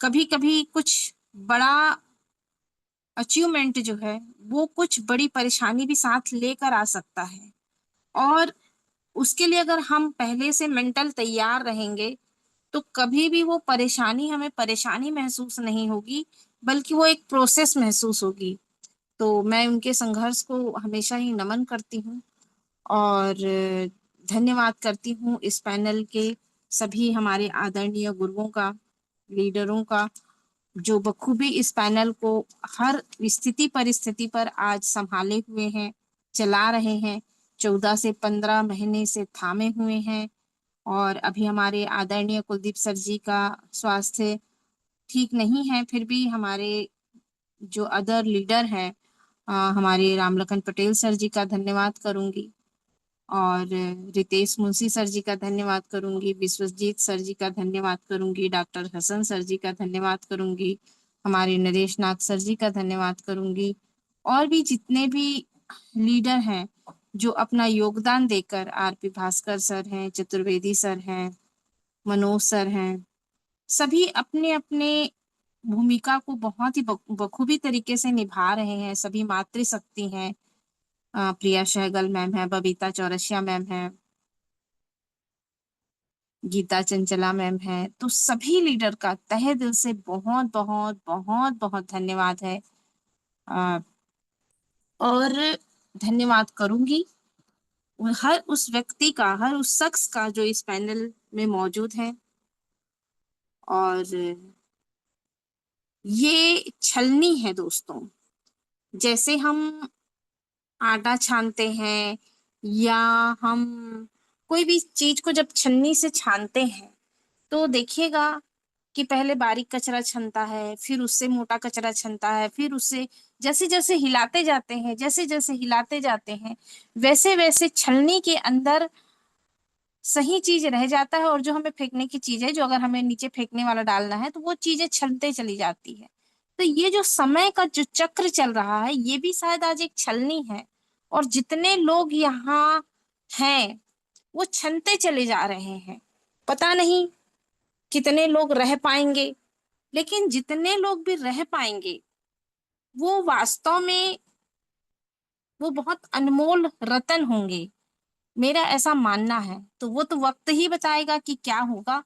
Speaker 10: कभी कभी कुछ बड़ा अचीवमेंट जो है वो कुछ बड़ी परेशानी भी साथ लेकर आ सकता है, और उसके लिए अगर हम पहले से मेंटल तैयार रहेंगे तो कभी भी वो परेशानी हमें परेशानी महसूस नहीं होगी, बल्कि वो एक प्रोसेस महसूस होगी। तो मैं उनके संघर्ष को हमेशा ही नमन करती हूँ और धन्यवाद करती हूँ इस पैनल के सभी हमारे आदरणीय गुरुओं का, लीडरों का, जो बखूबी इस पैनल को हर स्थिति परिस्थिति पर आज संभाले हुए हैं, चला रहे हैं। 14 से 15 महीने से थामे हुए हैं। और अभी हमारे आदरणीय कुलदीप सर जी का स्वास्थ्य ठीक नहीं है, फिर भी हमारे जो अदर लीडर हैं, हमारे रामलखन पटेल सर जी का धन्यवाद करूंगी और रितेश मुंशी सर जी का धन्यवाद करूंगी, विश्वजीत सर जी का धन्यवाद करूंगी, डॉक्टर हसन सर जी का धन्यवाद करूंगी, हमारे नरेश नाग सर जी का धन्यवाद करूंगी, और भी जितने भी लीडर हैं जो अपना योगदान देकर, आरपी भास्कर सर हैं, चतुर्वेदी सर हैं, मनोज सर हैं, सभी अपने अपने भूमिका को बहुत ही बखूबी तरीके से निभा रहे हैं। सभी मातृशक्ति हैं, प्रिया सहगल मैम है, बबीता चौरसिया मैम है, गीता चंचला मैम है। तो सभी लीडर का तहे दिल से बहुत बहुत बहुत बहुत धन्यवाद है। और धन्यवाद करूंगी हर उस व्यक्ति का, हर उस शख्स का जो इस पैनल में मौजूद है। और ये छलनी है दोस्तों, जैसे हम आटा छानते हैं या हम कोई भी चीज को जब छन्नी से छानते हैं तो देखिएगा कि पहले बारीक कचरा छनता है, फिर उससे मोटा कचरा छनता है, फिर उससे जैसे जैसे हिलाते जाते हैं, जैसे जैसे हिलाते जाते हैं, वैसे वैसे छलनी के अंदर सही चीज रह जाता है, और जो हमें फेंकने की चीज है, जो अगर हमें नीचे फेंकने वाला डालना है, तो वो चीजें छलते चली जाती है। तो ये जो समय का जो चक्र चल रहा है ये भी शायद आज एक छलनी है, और जितने लोग यहाँ हैं वो छनते चले जा रहे हैं। पता नहीं कितने लोग रह पाएंगे, लेकिन जितने लोग भी रह पाएंगे वो वास्तव में वो बहुत अनमोल रतन होंगे, मेरा ऐसा मानना है। तो वो तो वक्त ही बताएगा कि क्या होगा,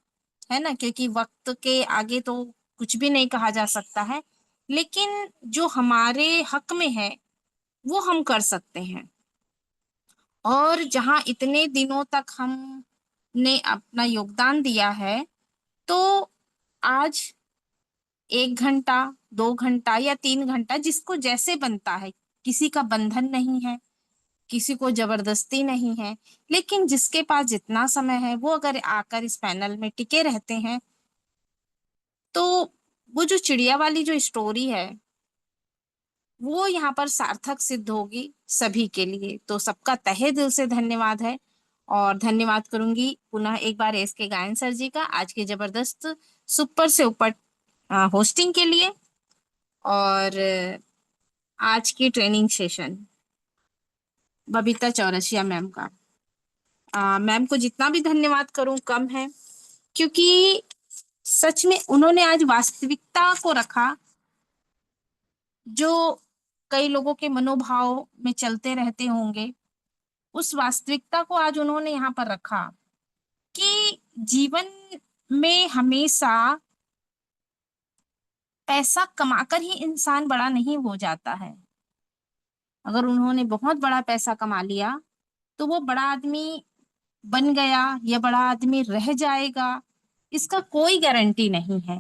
Speaker 10: है ना, क्योंकि वक्त के आगे तो कुछ भी नहीं कहा जा सकता है। लेकिन जो हमारे हक में है वो हम कर सकते हैं। और जहां इतने दिनों तक हमने अपना योगदान दिया है, तो आज 1 घंटा, 2 घंटा या 3 घंटा जिसको जैसे बनता है, किसी का बंधन नहीं है, किसी को जबरदस्ती नहीं है, लेकिन जिसके पास जितना समय है वो अगर आकर इस पैनल में टिके रहते हैं, तो वो जो चिड़िया वाली जो स्टोरी है वो यहाँ पर सार्थक सिद्ध होगी सभी के लिए। तो सबका तहे दिल से धन्यवाद है, और धन्यवाद करूंगी पुनः एक बार एस के गायन सर जी का आज के जबरदस्त सुपर से ऊपर होस्टिंग के लिए, और आज की training session Babita Chaurasia ma'am का। मैम को जितना भी धन्यवाद करूं कम है, क्योंकि सच में उन्होंने आज वास्तविकता को रखा जो कई लोगों के मनोभाव में चलते रहते होंगे। उस वास्तविकता को आज उन्होंने यहाँ पर रखा कि जीवन में हमेशा पैसा कमाकर ही इंसान बड़ा नहीं हो जाता है। अगर उन्होंने बहुत बड़ा पैसा कमा लिया तो वो बड़ा आदमी बन गया या बड़ा आदमी रह जाएगा, इसका कोई गारंटी नहीं है।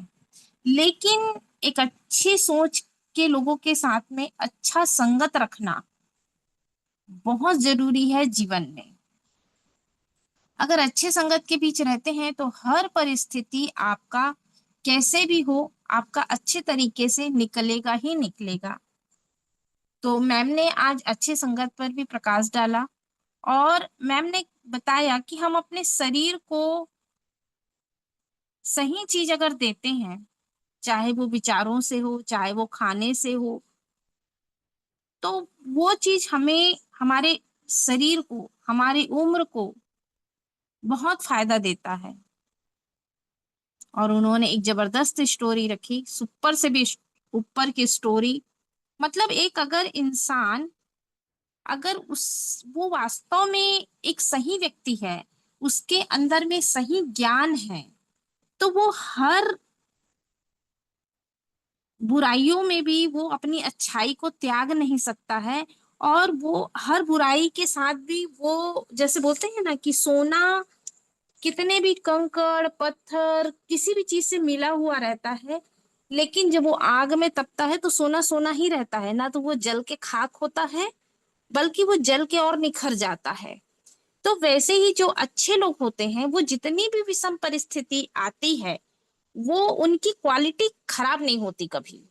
Speaker 10: लेकिन एक अच्छी सोच के लोगों के साथ में अच्छा संगत रखना बहुत जरूरी है जीवन में। अगर अच्छे संगत के बीच रहते हैं तो हर परिस्थिति आपका कैसे भी हो, आपका अच्छे तरीके से निकलेगा ही निकलेगा। तो मैम ने आज अच्छे संगत पर भी प्रकाश डाला, और मैम ने बताया कि हम अपने शरीर को सही चीज अगर देते हैं, चाहे वो विचारों से हो, चाहे वो खाने से हो, तो वो चीज हमें, हमारे शरीर को, हमारी उम्र को बहुत फायदा देता है। और उन्होंने एक जबरदस्त स्टोरी रखी, सुपर से भी ऊपर की स्टोरी। मतलब एक अगर इंसान, अगर वो वास्तव में एक सही व्यक्ति है, उसके अंदर में सही ज्ञान है, तो वो हर बुराइयों में भी वो अपनी अच्छाई को त्याग नहीं सकता है। और वो हर बुराई के साथ भी वो, जैसे बोलते हैं ना कि सोना कितने भी कंकड़ पत्थर किसी भी चीज से मिला हुआ रहता है, लेकिन जब वो आग में तपता है तो सोना सोना ही रहता है, ना तो वो जल के खाक होता है, बल्कि वो जल के और निखर जाता है। तो वैसे ही जो अच्छे लोग होते हैं, वो जितनी भी विषम परिस्थिति आती है वो उनकी क्वालिटी खराब नहीं होती कभी।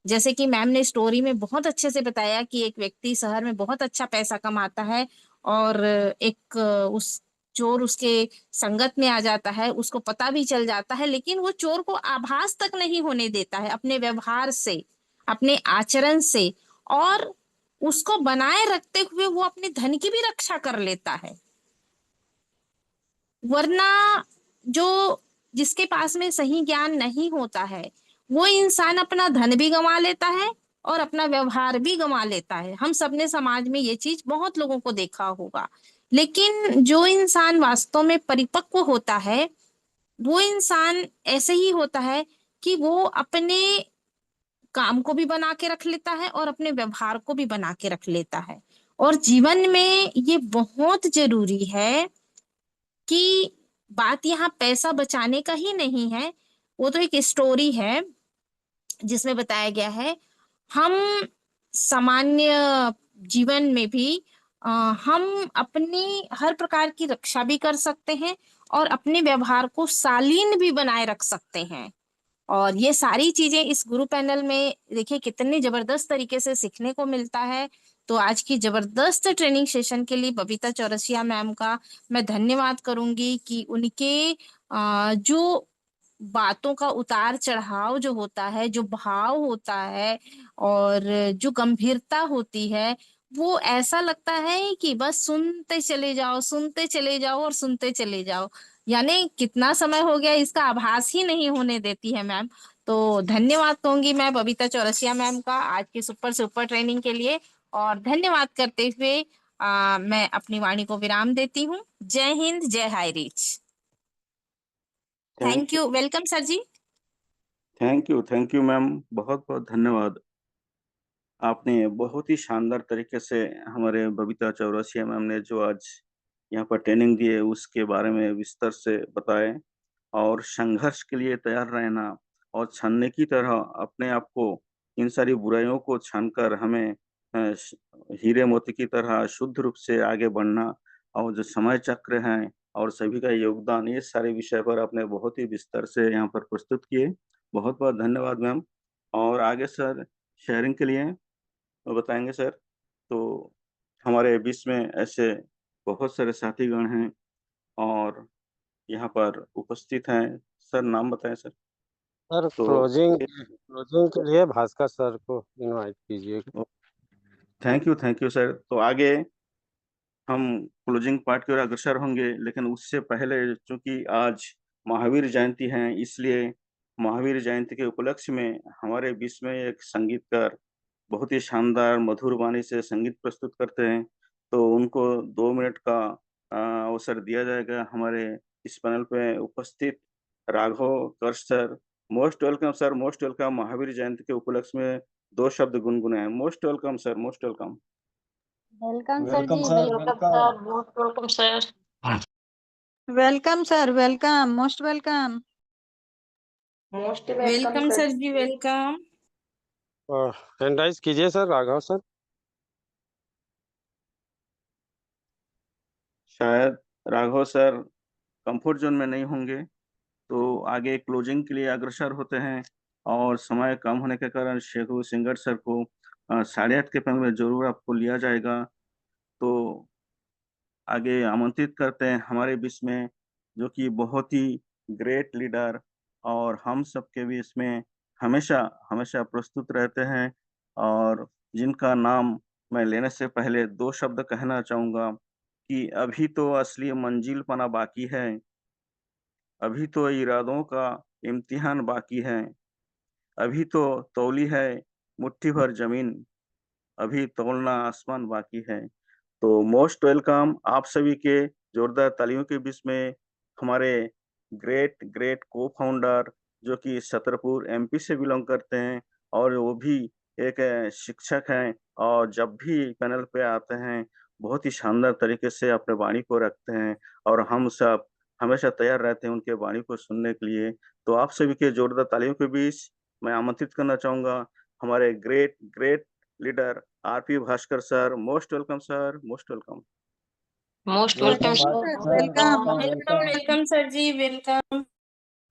Speaker 10: जैसे कि मैम ने स्टोरी में बहुत अच्छे से बताया कि एक व्यक्ति शहर में बहुत अच्छा पैसा कमाता है, और एक उस चोर उसके संगत में आ जाता है, उसको पता भी चल जाता है, लेकिन वो चोर को आभास तक नहीं होने देता है अपने व्यवहार से, अपने आचरण से, और उसको बनाए रखते हुए वो अपने धन की भी रक्षा कर लेता है। वरना जो जिसके पास में सही ज्ञान नहीं होता है, वो इंसान अपना धन भी गंवा लेता है और अपना व्यवहार भी गंवा लेता है। हम सबने समाज में ये चीज बहुत लोगों को देखा होगा। लेकिन जो इंसान वास्तव में परिपक्व होता है, वो इंसान ऐसे ही होता है कि वो अपने काम को भी बना के रख लेता है और अपने व्यवहार को भी बना के रख लेता है। और जीवन में ये बहुत जरूरी है कि बात यहाँ पैसा बचाने का ही नहीं है। वो तो एक स्टोरी है जिसमें बताया गया है, हम सामान्य जीवन में भी हम अपनी हर प्रकार की रक्षा भी कर सकते हैं और अपने व्यवहार को शालीन भी बनाए रख सकते हैं। और ये सारी चीजें इस गुरु पैनल में देखिए कितने जबरदस्त तरीके से सीखने को मिलता है। तो आज की जबरदस्त ट्रेनिंग सेशन के लिए बबीता चौरसिया मैम का मैं धन्यवाद करूंगी कि उनके जो बातों का उतार चढ़ाव जो होता है, जो भाव होता है और जो गंभीरता होती है, वो ऐसा लगता है कि बस सुनते चले जाओ, सुनते चले जाओ और सुनते चले जाओ। यानी कितना समय हो गया इसका आभास ही नहीं होने देती है मैम। तो धन्यवाद कहूंगी मैं बबीता चौरसिया मैम का आज की सुपर सुपर ट्रेनिंग के लिए। और धन्यवाद करते हुए मैं अपनी वाणी को विराम देती हूँ। जय हिंद, जय high reach. Thank you. Welcome sir ji.
Speaker 7: Thank you ma'am, बहुत बहुत धन्यवाद। आपने बहुत ही शानदार तरीके से हमारे बबीता चौरसिया मैम ने जो आज यहाँ पर ट्रेनिंग दी है उसके बारे में विस्तार से बताए, और संघर्ष के लिए तैयार रहना और छानने की तरह अपने आप को, इन सारी बुराइयों को छानकर हमें हीरे मोती की तरह शुद्ध रूप से आगे बढ़ना, और जो समय चक्र है और सभी का योगदान, ये सारे विषय पर आपने बहुत ही विस्तार से यहाँ पर प्रस्तुत किए। बहुत बहुत धन्यवाद मैम। और आगे सर शेयरिंग के लिए बताएंगे सर। तो हमारे बीच में ऐसे बहुत सारे साथीगण हैं और यहाँ पर उपस्थित हैं। सर नाम बताएं सर।
Speaker 6: सर
Speaker 7: तो
Speaker 6: क्लोजिंग के लिए भास्कर सर को इनवाइट कीजिए।
Speaker 7: Thank you sir. तो आगे हम क्लोजिंग पार्ट की ओर अग्रसर होंगे, लेकिन उससे पहले चूंकि आज महावीर जयंती है, इसलिए महावीर जयंती के उपलक्ष्य में हमारे बीच में एक संगीतकार बहुत ही शानदार मधुर वाणी से संगीत प्रस्तुत करते हैं। तो उनको 2 मिनट का अवसर दिया जाएगा। हमारे इस पैनल पे उपस्थित Raghav Karsh sir, most welcome sir, most welcome. Mahavir Jayanti के उपलक्ष्य में 2 शब्द गुनगुनाए। Most welcome sir, most welcome.
Speaker 9: Welcome sir
Speaker 1: welcome
Speaker 9: जी,
Speaker 1: sir,
Speaker 9: welcome
Speaker 1: welcome.
Speaker 9: Sir, most welcome sir.
Speaker 2: Welcome sir, welcome, most welcome.
Speaker 5: Most welcome
Speaker 10: welcome
Speaker 5: sir.
Speaker 10: Sir जी, welcome.
Speaker 6: Hand raise कीजिए sir, Raghav sir.
Speaker 7: शायद Raghav sir comfort zone में नहीं होंगे, तो आगे closing के लिए अग्रसर होते हैं। और समय कम होने के कारण शेखू सिंगर सर को 8:30 के पैनल में जरूर आपको लिया जाएगा। तो आगे आमंत्रित करते हैं हमारे बीच में, जो कि बहुत ही ग्रेट लीडर और हम सबके बीच में हमेशा हमेशा प्रस्तुत रहते हैं, और जिनका नाम मैं लेने से पहले 2 शब्द कहना चाहूँगा कि अभी तो असली मंजिल पाना बाकी है, अभी तो इरादों का इम्तिहान बाकी है, अभी तो तौली है मुट्ठी भर जमीन, अभी तौलना आसमान बाकी है। तो मोस्ट वेलकम आप सभी के जोरदार तालियों के बीच में हमारे ग्रेट ग्रेट को फाउंडर, जो कि छतरपुर एमपी से बिलोंग करते हैं, और वो भी एक शिक्षक हैं, और जब भी पैनल पे आते हैं बहुत ही शानदार तरीके से अपने वाणी को रखते हैं, और हम सब हमेशा तैयार रहते हैं उनके वाणी को सुनने के लिए। तो आप सभी के जोरदार तालियों के बीच मैं आमंत्रित करना चाहूंगा हमारे great great leader RP Bhaskar sir. Most welcome sir, most welcome.
Speaker 5: Most welcome
Speaker 1: welcome
Speaker 5: sir.
Speaker 1: Sir,
Speaker 2: welcome.
Speaker 1: Welcome,
Speaker 10: welcome
Speaker 1: welcome.
Speaker 10: Welcome sir जी, welcome.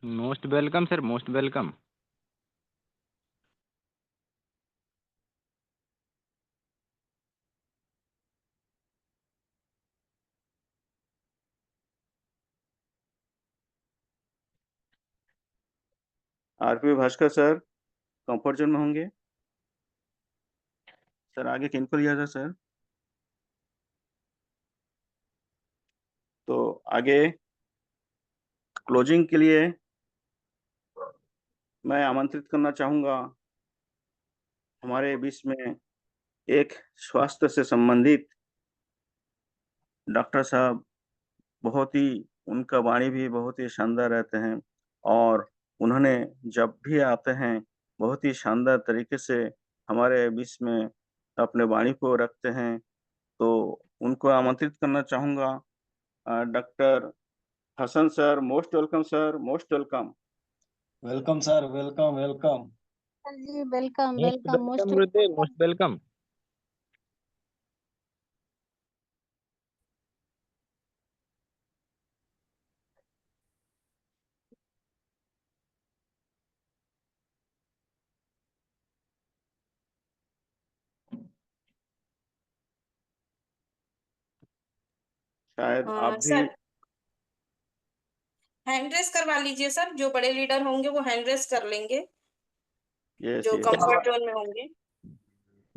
Speaker 1: Most welcome sir, most welcome.
Speaker 7: RP Bhaskar sir comfort zone में होंगे सर। आगे किनको लिया जाए सर? तो आगे closing के लिए मैं आमंत्रित करना चाहूंगा हमारे बीच में एक स्वास्थ्य से संबंधित डॉक्टर साहब। बहुत ही उनका वाणी भी बहुत ही शानदार रहते हैं, और उन्होंने जब भी आते हैं बहुत ही शानदार तरीके से हमारे बीच में अपने वाणी को रखते हैं। तो उनको आमंत्रित करना चाहूंगा doctor Hasan sir. Most welcome sir, most welcome.
Speaker 1: Welcome sir, welcome, welcome.
Speaker 9: Sir जी, welcome,
Speaker 8: most
Speaker 9: welcome, most
Speaker 8: welcome Rudra, most welcome.
Speaker 7: शायद आप भी।
Speaker 10: सर हैंड रेस करवा लीजिए सर, जो बड़े लीडर होंगे वो हैंड रेस कर लेंगे,
Speaker 7: यस
Speaker 10: जो
Speaker 7: यस
Speaker 10: कंफर्ट जोन में होंगे।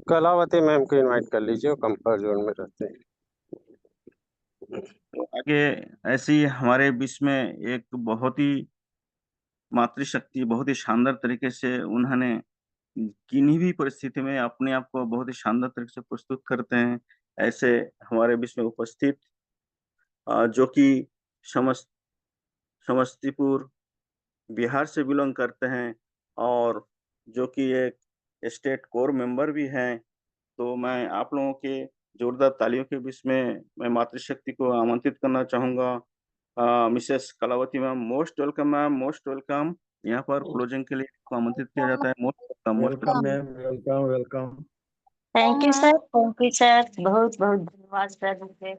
Speaker 6: कलावती मैम को इनवाइट कर लीजिए, वो कंफर्ट जोन में रहते हैं।
Speaker 7: तो आगे ऐसे ही हमारे बीच में एक बहुत ही मातृशक्ति बहुत ही शानदार तरीके से उन्होंने किन्हीं भी परिस्थिति में अपने आप को बहुत ही शानदार तरीके से प्रस्तुत करते हैं। ऐसे हमारे बीच में उपस्थित जो कि समस समस्तीपुर बिहार से बिलॉन्ग करते हैं और जो कि एक स्टेट कोर मेंबर भी हैं। तो मैं आप लोगों के जोरदार तालियों के बीच में मैं मातृशक्ति को आमंत्रित करना चाहूँगा। Mrs Kalavati ma'am, most welcome ma'am, most welcome. यहाँ पर क्लोजिंग के लिए आपको आमंत्रित किया जाता है। Most welcome, most
Speaker 8: welcome
Speaker 7: welcome.
Speaker 8: Ma'am, welcome welcome.
Speaker 9: Thank you sir, thank you sir, बहुत बहुत धन्यवाद सर। मुझे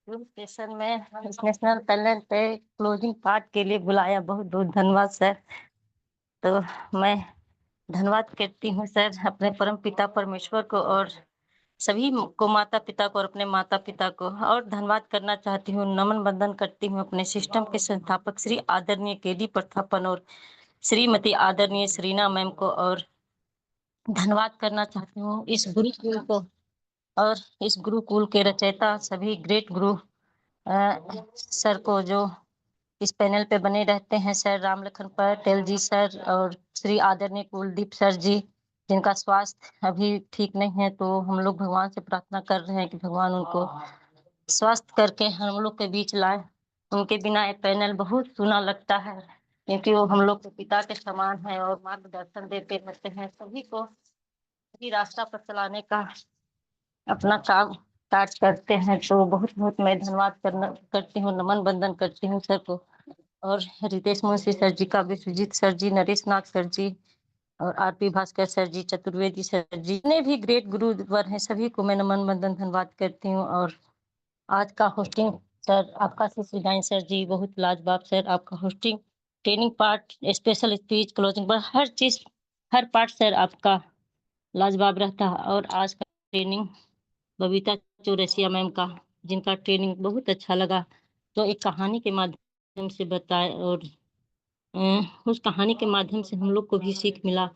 Speaker 9: जूम सेशन में नेशनल टैलेंट पे क्लोजिंग पार्ट के लिए बुलाया, बहुत बहुत धन्यवाद सर। तो मैं धन्यवाद करती हूँ सर अपने परम पिता परमेश्वर को और सभी को, माता पिता को और अपने माता पिता को, और धन्यवाद करना चाहती हूँ, नमन बंदन करती हूँ अपने सिस्टम के संस्थापक श्री आदरणीय केडी प्रथापन और श्रीमती आदरणीय श्रीना मैम को, और धन्यवाद करना चाहती हूँ इस गुरुकुल को और इस गुरुकुल के रचयिता सभी ग्रेट गुरु सर को, जो इस पैनल पे बने रहते हैं, सर रामलखन पटेल जी सर और श्री आदरणीय कुलदीप सर जी, जिनका स्वास्थ्य अभी ठीक नहीं है। तो हम लोग भगवान से प्रार्थना कर रहे हैं कि भगवान उनको स्वस्थ करके हम लोग के बीच लाए। उनके बिना ये पैनल बहुत सुना लगता है, क्योंकि वो हम लोग के पिता के समान है और मार्गदर्शन देते रहते हैं सभी को, सही रास्ता पर चलाने का अपना काम काज करते हैं। तो बहुत बहुत मैं धन्यवाद करती हूँ, नमन बंदन करती हूँ सर को, और रितेश मुंशी सर जी का, विश्वजीत सर जी, नरेश नाथ सर जी और आरपी भास्कर सर जी, चतुर्वेदी सर जी, जितने भी ग्रेट गुरुवर हैं सभी को मैं नमन बंदन धन्यवाद करती हूँ। और आज का होस्टिंग सर आपका शिवदान सर जी, बहुत लाजवाब सर आपका hosting, training part, special speech, closing पर हर चीज, हर पार्ट सर आपका लाजवाब रहता है। और आज का ट्रेनिंग बबीता चौरसिया मैम का, जिनका ट्रेनिंग बहुत अच्छा लगा, तो एक कहानी के माध्यम से बताए, और उस कहानी के माध्यम से हम लोग को भी सीख मिला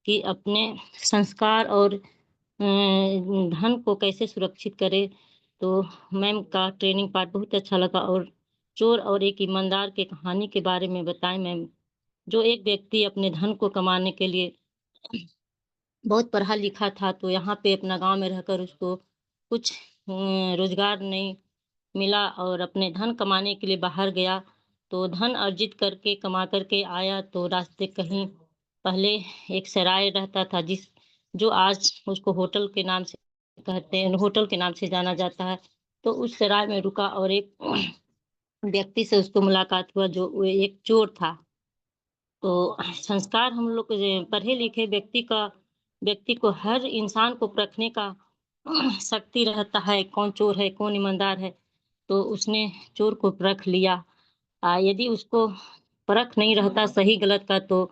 Speaker 9: कि अपने संस्कार और धन को कैसे सुरक्षित करे। तो मैम का ट्रेनिंग पार्ट बहुत अच्छा लगा, और चोर और एक ईमानदार के कहानी के बारे में बताएं मैम, जो एक व्यक्ति अपने धन को कमाने के लिए बहुत पढ़ा लिखा था, तो यहाँ पे अपना गांव में रहकर उसको कुछ रोजगार नहीं मिला और अपने धन कमाने के लिए बाहर गया। तो धन अर्जित करके कमा करके आया, तो रास्ते कहीं पहले एक सराय रहता था, जो आज उसको होटल के नाम से कहते हैं, होटल के नाम से जाना जाता है। तो उस सराय में रुका और एक व्यक्ति से उसको मुलाकात हुआ, जो वो एक चोर था। तो संस्कार हम लोग पढ़े लिखे व्यक्ति को, हर इंसान को परखने का शक्ति रहता है, कौन चोर है कौन ईमानदार है। तो उसने चोर को परख लिया। यदि उसको परख नहीं रहता सही गलत का, तो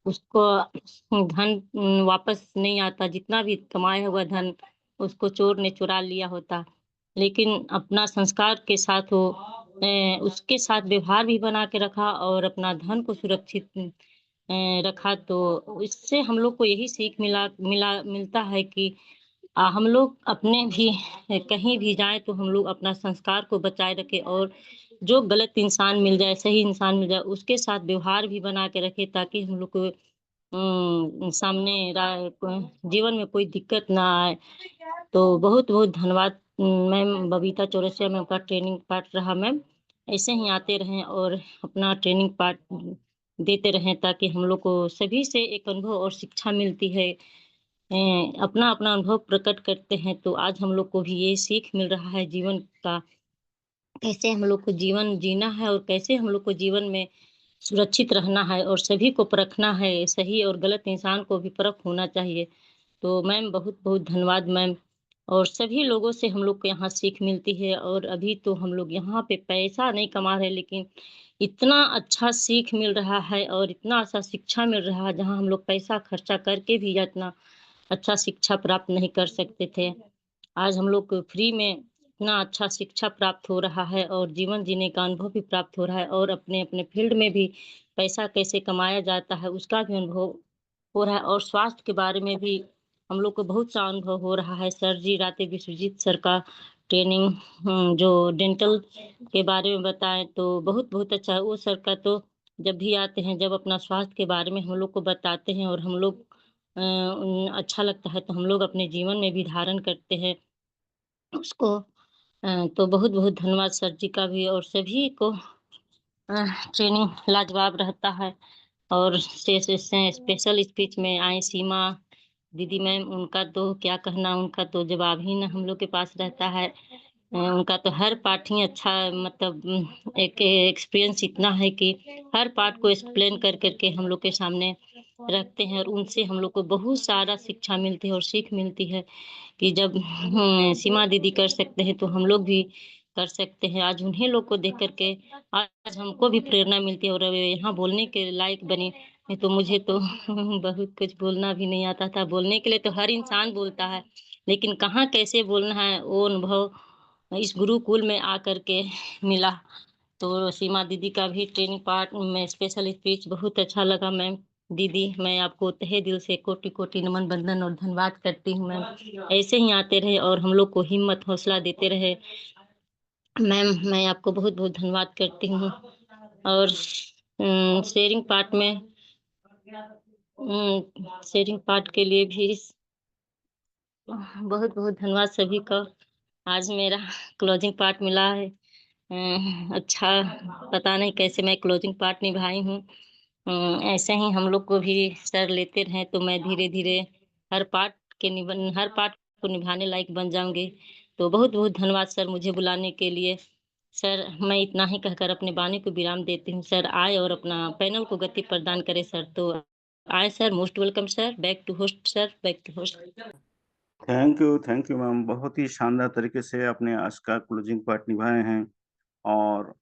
Speaker 9: उसको धन वापस नहीं आता, जितना भी कमाया हुआ धन उसको चोर ने चुरा लिया होता। लेकिन अपना संस्कार के साथ वो उसके साथ व्यवहार भी बना के रखा और अपना धन को सुरक्षित रखा। तो इससे हम लोग को यही सीख मिलता है कि हम लोग अपने भी कहीं भी जाएं तो हम लोग अपना संस्कार को बचाए रखें, और जो गलत इंसान मिल जाए, सही इंसान मिल जाए, उसके साथ व्यवहार भी बना के रखें, ताकि हम लोग को जीवन में कोई दिक्कत ना आए। तो बहुत बहुत धन्यवाद मैम बबीता चौरसिया मैम का ट्रेनिंग पार्ट रहा मैम। ऐसे ही आते रहें और अपना ट्रेनिंग पार्ट देते रहें, ताकि हम लोग को सभी से एक अनुभव और शिक्षा मिलती है। अपना अपना अनुभव प्रकट करते हैं, तो आज हम लोग को भी ये सीख मिल रहा है जीवन का, कैसे हम लोग को जीवन जीना है और कैसे हम लोग को जीवन में सुरक्षित रहना है, और सभी को परखना है, सही और गलत इंसान को भी परख होना चाहिए। तो मैम बहुत बहुत धन्यवाद मैम। और सभी लोगों से हम लोग को यहाँ सीख मिलती है, और अभी तो हम लोग यहाँ पे पैसा नहीं कमा रहे, लेकिन इतना अच्छा सीख मिल रहा है और इतना अच्छा शिक्षा मिल रहा है, जहाँ हम लोग पैसा खर्चा करके भी इतना अच्छा शिक्षा प्राप्त नहीं कर सकते थे। आज हम लोग फ्री में इतना अच्छा शिक्षा प्राप्त हो रहा है और जीवन जीने का अनुभव भी प्राप्त हो रहा है और अपने अपने फील्ड में भी पैसा कैसे कमाया जाता है उसका भी अनुभव हो रहा है और स्वास्थ्य के बारे में भी हम लोग को बहुत सा अनुभव हो रहा है। सर जी राते विश्वजीत सर का ट्रेनिंग जो डेंटल के बारे में बताएं तो बहुत बहुत अच्छा है। वो सर का तो जब भी आते हैं जब अपना स्वास्थ्य के बारे में हम लोग को बताते हैं और हम लोग अच्छा लगता है तो हम लोग अपने जीवन में भी धारण करते हैं उसको। तो बहुत बहुत धन्यवाद सर जी का भी और सभी को। ट्रेनिंग लाजवाब रहता है और स्पेशल स्पीच में आई सीमा दीदी मैम उनका तो क्या कहना, उनका तो जवाब ही ना हम लोग के पास रहता है। उनका तो हर पार्ट ही अच्छा मतलब एक एक्सपीरियंस इतना है कि हर पार्ट को एक्सप्लेन कर करके हम लोग के सामने रखते हैं और उनसे हम लोग को बहुत सारा शिक्षा मिलती है और सीख मिलती है कि जब सीमा दीदी कर सकते हैं तो हम लोग भी कर सकते हैं। आज उन्हीं लोग को देख करके आज हमको भी प्रेरणा मिलती है और अब यहाँ बोलने के लायक बनी। नहीं तो मुझे तो बहुत कुछ बोलना भी नहीं आता था। बोलने के लिए तो हर इंसान बोलता है लेकिन कहाँ कैसे बोलना है वो अनुभव इस गुरुकुल में आकर के मिला। तो सीमा दीदी का भी ट्रेनिंग पार्ट में स्पेशल स्पीच बहुत अच्छा लगा। मैम दीदी मैं आपको तहे दिल से कोटि कोटि नमन बंदन और धन्यवाद करती हूँ। मैम ऐसे ही आते रहे और हम लोग को हिम्मत हौसला देते रहे। मैम मैं आपको बहुत बहुत धन्यवाद करती हूँ और शेयरिंग पार्ट में शेयरिंग पार्ट के लिए भी बहुत बहुत धन्यवाद सभी का। आज मेरा क्लोजिंग पार्ट मिला है। अच्छा पता नहीं कैसे मैं क्लोजिंग पार्ट निभाई हूँ। ऐसे ही हम लोग को भी सर लेते रहे तो मैं धीरे धीरे हर पार्ट को निभाने लायक बन जाऊंगी। तो बहुत बहुत धन्यवाद सर मुझे बुलाने के लिए। सर मैं इतना ही कहकर अपने वाणी को विराम देती हूँ। सर आए और अपना पैनल को गति प्रदान करे सर। तो आए sir, most welcome sir, back to host sir, back to host.
Speaker 7: Thank you ma'am. बहुत ही शानदार तरीके से आपने आज का क्लोजिंग पार्ट निभाए हैं और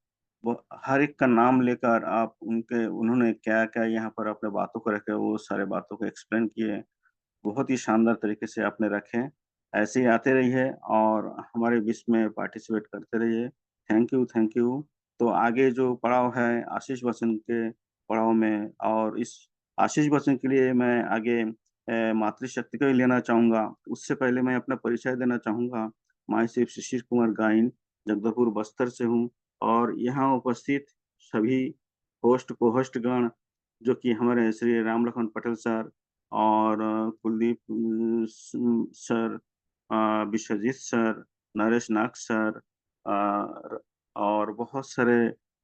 Speaker 7: वो हर एक का नाम लेकर आप उन्होंने क्या क्या यहाँ पर अपने बातों को रखे वो सारे बातों को एक्सप्लेन किए। बहुत ही शानदार तरीके से आपने रखे। ऐसे ही आते रहिए और हमारे बीच में पार्टिसिपेट करते रहिए। Thank you. तो आगे जो पड़ाव है आशीष बच्चन के पड़ाव में और इस आशीष बच्चन के लिए मैं आगे मातृशक्ति को ही लेना चाहूँगा। उससे पहले मैं अपना परिचय देना चाहूँगा। मैं सिर्फ शिशिर कुमार गाइन जगदलपुर बस्तर से हूँ और यहाँ उपस्थित सभी होस्ट को-होस्ट गण जो कि हमारे श्री राम लखन पटेल सर और कुलदीप सर, विश्वजीत सर, नरेश नाग सर और बहुत सारे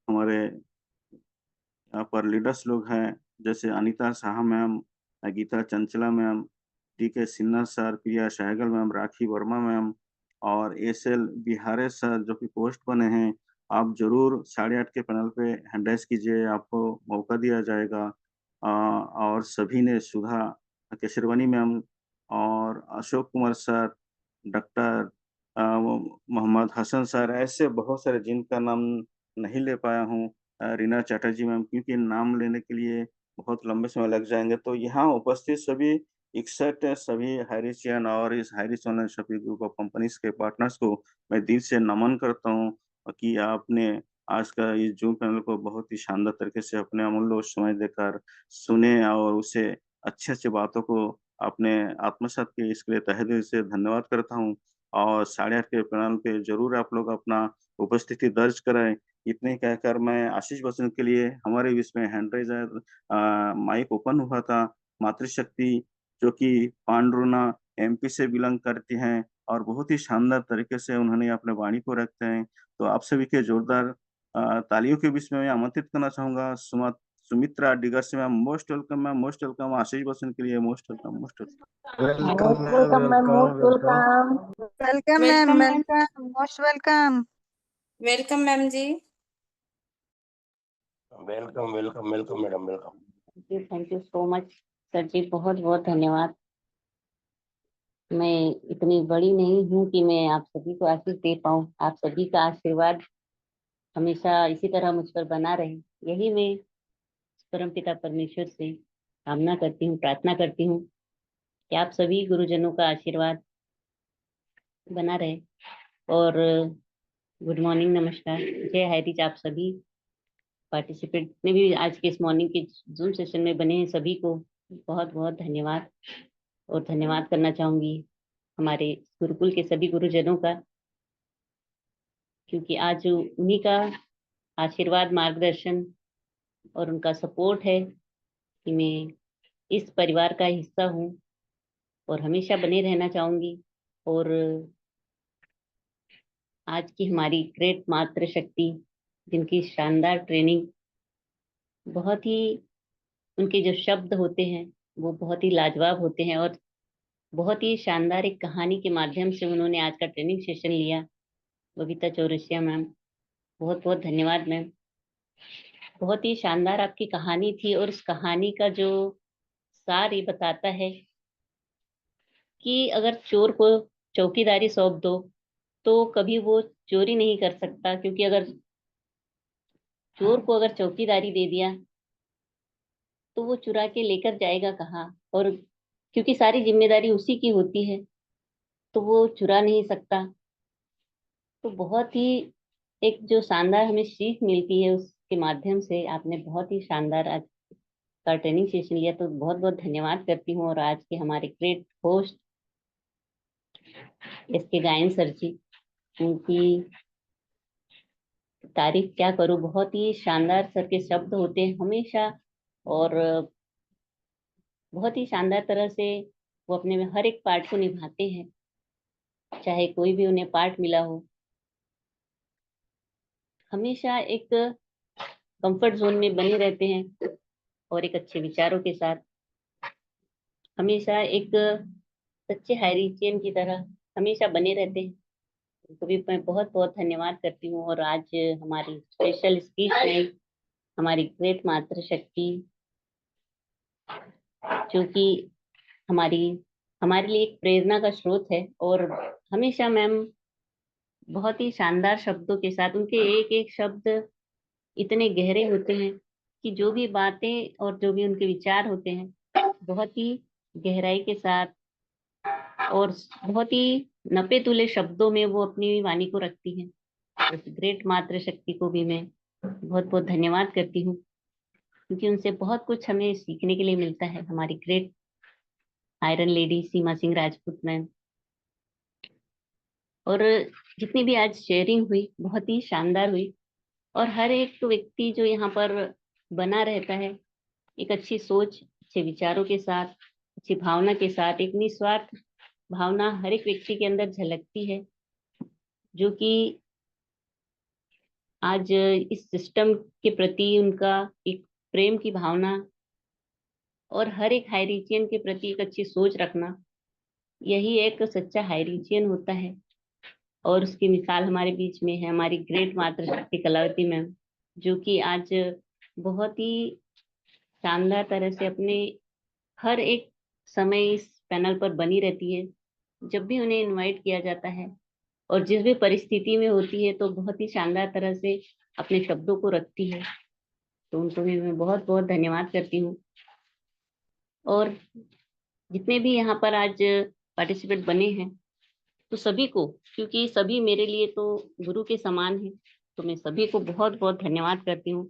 Speaker 7: हमारे यहाँ पर लीडर्स लोग हैं जैसे अनीता शाह मैम, गीता चंचला मैम, टीके सिन्हा सर, प्रिया सहगल मैम, राखी वर्मा मैम और एसएल बिहारे सर जो कि पोस्ट बने हैं। आप जरूर 8:30 के पैनल पे हैंड राइज कीजिए, आपको मौका दिया जाएगा। और सभी ने सुधा केसरवानी मैम और Ashok Kumar sir, doctor Mohammad Hasan sir, ऐसे बहुत सारे जिनका नाम नहीं ले पाया हूँ। रीना चैटर्जी मैम क्योंकि नाम लेने के लिए बहुत लंबे समय लग जाएंगे। तो यहाँ उपस्थित सभी 61 सभी हाइरिशियन और इस हाइरिशियन शफी ग्रुप ऑफ कंपनीज के पार्टनर्स को मैं दिल से नमन करता हूँ कि आपने आज का इस जूम पैनल को बहुत ही शानदार तरीके से अपने अमूल्य समय देकर सुने और उसे अच्छे-अच्छे बातों को आपने आत्मसात किए, इसके लिए तहे दिल से धन्यवाद करता हूँ। और 8:30 के पैनल पे ज़रूर आप लोग अपना उपस्थिति दर्ज कराएँ। इतने कहकर मैं आशीष बच्चन के लिए हमारे बीच में हैंड रेज़र माइक ओपन हुआ था। मातृशक्ति जो कि पांडुर्ना एमपी से बिलॉन्ग करती हैं और बहुत ही शानदार तरीके से उन्होंने अपने वाणी को रखते हैं। तो आप सभी के जोरदार तालियों के बीच में मैं आमंत्रित करना चाहूँगा सुमित्रा डिगर्स ma'am, most welcome ma'am, most welcome. Ashish Bachchan के लिए most welcome, most welcome.
Speaker 1: Welcome
Speaker 9: most
Speaker 1: ma'am,
Speaker 9: welcome ma'am,
Speaker 1: welcome
Speaker 9: most
Speaker 1: welcome.
Speaker 9: Welcome.
Speaker 2: Welcome ma'am, welcome, most welcome.
Speaker 5: Welcome ma'am जी।
Speaker 6: Welcome welcome welcome madam, welcome.
Speaker 9: Thank you so much sir जी, बहुत बहुत धन्यवाद। मैं इतनी बड़ी नहीं हूँ कि मैं आप सभी को आशीष दे पाऊँ। आप सभी का आशीर्वाद हमेशा इसी तरह मुझ पर बना रहे, यही मैं परमपिता परमेश्वर से कामना करती हूँ, प्रार्थना करती हूँ कि आप सभी गुरुजनों का आशीर्वाद बना रहे। और गुड मॉर्निंग, नमस्कार, जय हरिज। आप सभी पार्टिसिपेंट ने भी आज के इस मॉर्निंग के जूम सेशन में बने हैं, सभी को बहुत बहुत धन्यवाद। और धन्यवाद करना चाहूंगी हमारे गुरुकुल के सभी गुरुजनों का, क्योंकि आज उन्हीं का आशीर्वाद, मार्गदर्शन और उनका सपोर्ट है कि मैं इस परिवार का हिस्सा हूँ और हमेशा बने रहना चाहूंगी। और आज की हमारी ग्रेट मातृशक्ति, जिनकी शानदार ट्रेनिंग, बहुत ही उनके जो शब्द होते हैं वो बहुत ही लाजवाब होते हैं, और बहुत ही शानदार एक कहानी के माध्यम से उन्होंने आज का ट्रेनिंग सेशन लिया। बबीता चौरसिया मैम, बहुत बहुत धन्यवाद मैम। बहुत ही शानदार आपकी कहानी थी, और उस कहानी का जो सार ये बताता है कि अगर चोर को चौकीदारी सौंप दो तो कभी वो चोरी नहीं कर सकता, क्योंकि अगर चोर को अगर चौकीदारी दे दिया तो वो चुरा के लेकर जाएगा कहाँ, और क्योंकि सारी जिम्मेदारी उसी की होती है तो वो चुरा नहीं सकता। तो बहुत ही एक जो शानदार हमें सीख मिलती है उसके माध्यम से आपने बहुत ही शानदार आज का ट्रेनिंग सेशन लिया, तो बहुत बहुत धन्यवाद करती हूँ। और आज के हमारे ग्रेट होस्ट इसके गायन सर जी, उनकी तारीफ क्या करूँ, बहुत ही शानदार सर के शब्द होते हैं हमेशा, और बहुत ही शानदार तरह से वो अपने में हर एक पार्ट को निभाते हैं, चाहे कोई भी उन्हें पार्ट मिला हो। हमेशा एक कंफर्ट जोन में बने रहते हैं और एक अच्छे विचारों के साथ हमेशा एक सच्चे हाइरीचियन की तरह हमेशा बने रहते हैं। उनको भी मैं बहुत बहुत धन्यवाद करती हूँ। और आज हमारी स्पेशल स्पीच में हमारी ग्रेट मातृशक्ति, जो कि हमारे लिए एक प्रेरणा का स्रोत है, और हमेशा मैम बहुत ही शानदार शब्दों के साथ, उनके एक एक शब्द इतने गहरे होते हैं कि जो भी बातें और जो भी उनके विचार होते हैं बहुत ही गहराई के साथ और बहुत ही नपे तुले शब्दों में वो अपनी वाणी को रखती हैं। उस ग्रेट मातृशक्ति को भी मैं बहुत बहुत धन्यवाद करती हूँ, क्योंकि उनसे बहुत कुछ हमें सीखने के लिए मिलता है। हमारी ग्रेट आयरन लेडी सीमा सिंह राजपूत मैम, और जितनी भी आज शेयरिंग हुई बहुत ही शानदार हुई, और हर एक व्यक्ति जो यहाँ पर बना रहता है एक अच्छी सोच, अच्छे विचारों के साथ, अच्छी भावना के साथ, एक निस्वार्थ भावना हर एक व्यक्ति के अंदर झलकती है, जो कि आज इस सिस्टम के प्रति उनका एक प्रेम की भावना और हर एक हाइरीचियन के प्रति एक अच्छी सोच रखना, यही एक सच्चा हाइरीचियन होता है। और उसकी मिसाल हमारे बीच में है हमारी ग्रेट मातृशक्ति कलावती मैम, जो कि आज बहुत ही शानदार तरह से अपने हर एक समय इस पैनल पर बनी रहती है। जब भी उन्हें इनवाइट किया जाता है और जिस भी परिस्थिति में होती है तो बहुत ही शानदार तरह से अपने शब्दों को रखती है, तो उनको भी मैं बहुत बहुत धन्यवाद करती हूँ। और जितने भी यहाँ पर आज पार्टिसिपेट बने हैं तो सभी को, क्योंकि सभी मेरे लिए तो गुरु के समान है, तो मैं सभी को बहुत बहुत धन्यवाद करती हूँ।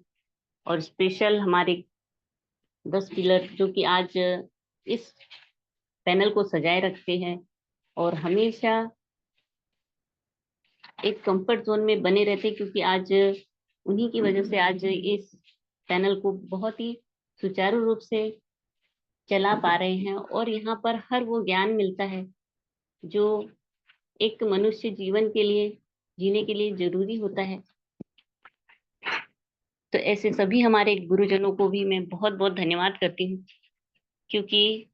Speaker 9: और स्पेशल हमारे 10 पिलर जो कि आज इस पैनल को सजाए रखते हैं और हमेशा एक कंफर्ट जोन में बने रहते, क्योंकि आज उन्हीं की वजह से आज इस पैनल को बहुत ही सुचारू रूप से चला पा रहे हैं। और यहाँ पर हर वो ज्ञान मिलता है जो एक मनुष्य जीवन के लिए, जीने के लिए जरूरी होता है। तो ऐसे सभी हमारे गुरुजनों को भी मैं बहुत बहुत धन्यवाद करती हूँ, क्योंकि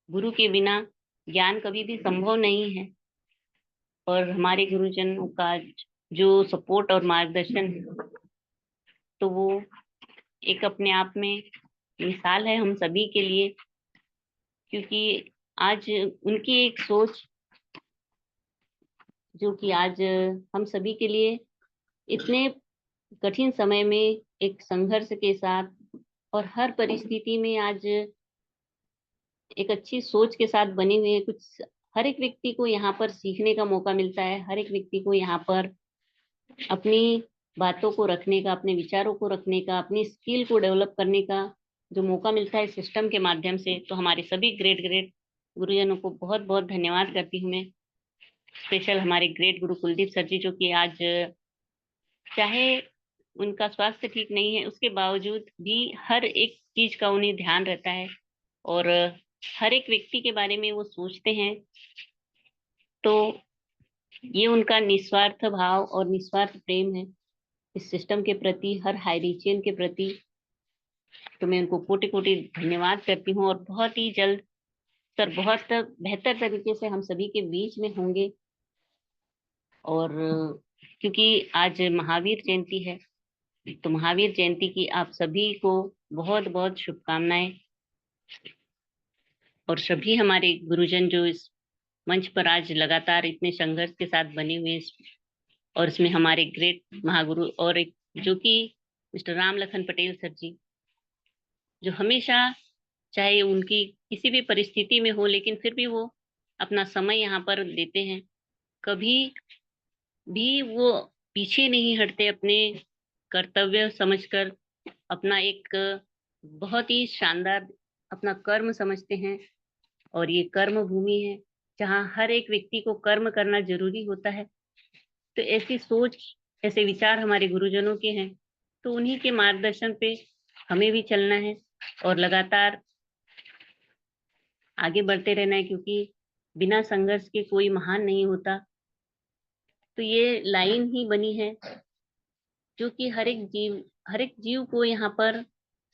Speaker 9: गुरु के बिना ज्ञान कभी भी संभव नहीं है। और हमारे गुरुजनों का जो सपोर्ट और मार्गदर्शन है तो वो एक अपने आप में मिसाल है हम सभी के लिए, क्योंकि आज उनकी एक सोच जो कि आज हम सभी के लिए इतने कठिन समय में एक संघर्ष के साथ और हर परिस्थिति में आज एक अच्छी सोच के साथ बने हुए हैं। कुछ
Speaker 11: हर एक व्यक्ति को यहाँ पर सीखने का मौका मिलता है, हर एक व्यक्ति को यहाँ पर अपनी बातों को रखने का, अपने विचारों को रखने का, अपनी स्किल को डेवलप करने का जो मौका मिलता है सिस्टम के माध्यम से। तो हमारे सभी ग्रेट ग्रेट गुरुजनों को बहुत बहुत धन्यवाद करती हूँ मैं। स्पेशल हमारे ग्रेट गुरु कुलदीप सर जी, जो कि आज चाहे उनका स्वास्थ्य ठीक नहीं है उसके बावजूद भी हर एक चीज का उन्हें ध्यान रहता है और हर एक व्यक्ति के बारे में वो सोचते हैं। तो ये उनका निस्वार्थ भाव और निस्वार्थ प्रेम है इस सिस्टम के प्रति, हर हाइरीचियन के प्रति। तो मैं उनको कोटि कोटि धन्यवाद करती हूँ और बहुत ही जल्द सर बहुत बेहतर तरीके से हम सभी के बीच में होंगे। और क्योंकि आज महावीर जयंती है, तो महावीर जयंती की आप सभी को बहुत बहुत शुभकामनाएं। और सभी हमारे गुरुजन जो इस मंच पर आज लगातार इतने संघर्ष के साथ बने हुए और इसमें हमारे ग्रेट महागुरु और एक जो कि मिस्टर राम लखन पटेल सर जी, जो हमेशा चाहे उनकी किसी भी परिस्थिति में हो लेकिन फिर भी वो अपना समय यहाँ पर देते हैं, कभी भी वो पीछे नहीं हटते, अपने कर्तव्य समझकर अपना एक बहुत ही शानदार अपना कर्म समझते हैं। और ये कर्म भूमि है जहाँ हर एक व्यक्ति को कर्म करना जरूरी होता है। तो ऐसी सोच, ऐसे विचार हमारे गुरुजनों के हैं, तो उन्हीं के मार्गदर्शन पे हमें भी चलना है और लगातार आगे बढ़ते रहना है, क्योंकि बिना संघर्ष के कोई महान नहीं होता। तो ये लाइन ही बनी है जो कि हर एक जीव को यहाँ पर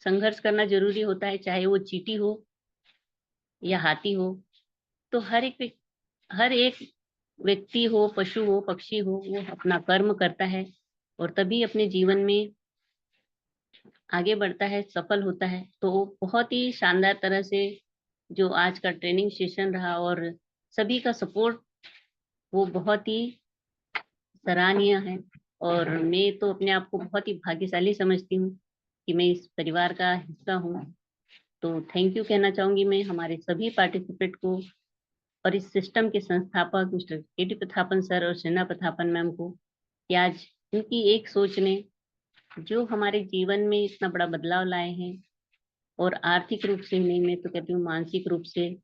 Speaker 11: संघर्ष करना जरूरी होता है, चाहे वो चींटी हो या हाथी हो। तो हर एक व्यक्ति हो, पशु हो, पक्षी हो, वो अपना कर्म करता है और तभी अपने जीवन में आगे बढ़ता है, सफल होता है। तो बहुत ही शानदार तरह से जो आज का ट्रेनिंग सेशन रहा और सभी का सपोर्ट वो बहुत ही सराहनीय है। और मैं तो अपने आप को बहुत ही भाग्यशाली समझती हूँ कि मैं इस परिवार का हिस्सा हूँ। तो थैंक यू कहना चाहूंगी मैं हमारे सभी पार्टिसिपेंट को और इस सिस्टम के संस्थापक मिस्टर के.डी. प्रथापन सर और सेना प्रथापन मैम को, कि आज उनकी एक सोच ने जो हमारे जीवन में इतना बड़ा बदलाव लाए हैं। और आर्थिक रूप से नहीं, मैं तो कहती हूँ मानसिक रूप से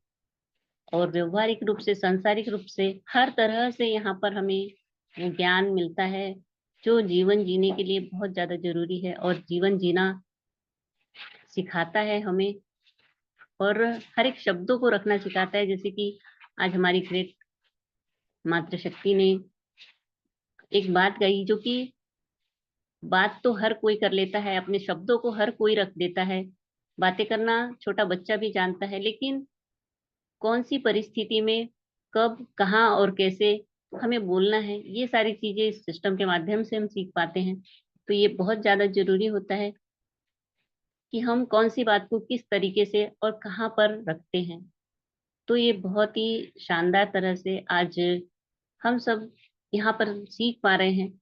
Speaker 11: और व्यवहारिक रूप से, सांसारिक रूप से, हर तरह से यहाँ पर हमें वो ज्ञान मिलता है जो जीवन जीने के लिए बहुत ज्यादा जरूरी है और जीवन जीना सिखाता है हमें और हर एक शब्दों को रखना सिखाता है। जैसे कि आज हमारी ग्रेट मातृशक्ति ने एक बात कही, जो कि बात तो हर कोई कर लेता है, अपने शब्दों को हर कोई रख देता है, बातें करना छोटा बच्चा भी जानता है, लेकिन कौन सी परिस्थिति में कब, कहाँ और कैसे हमें बोलना है, ये सारी चीजें इस सिस्टम के माध्यम से हम सीख पाते हैं। तो ये बहुत ज्यादा जरूरी होता है कि हम कौन सी बात को किस तरीके से और कहाँ पर रखते हैं। तो ये बहुत ही शानदार तरह से आज हम सब यहाँ पर सीख पा रहे हैं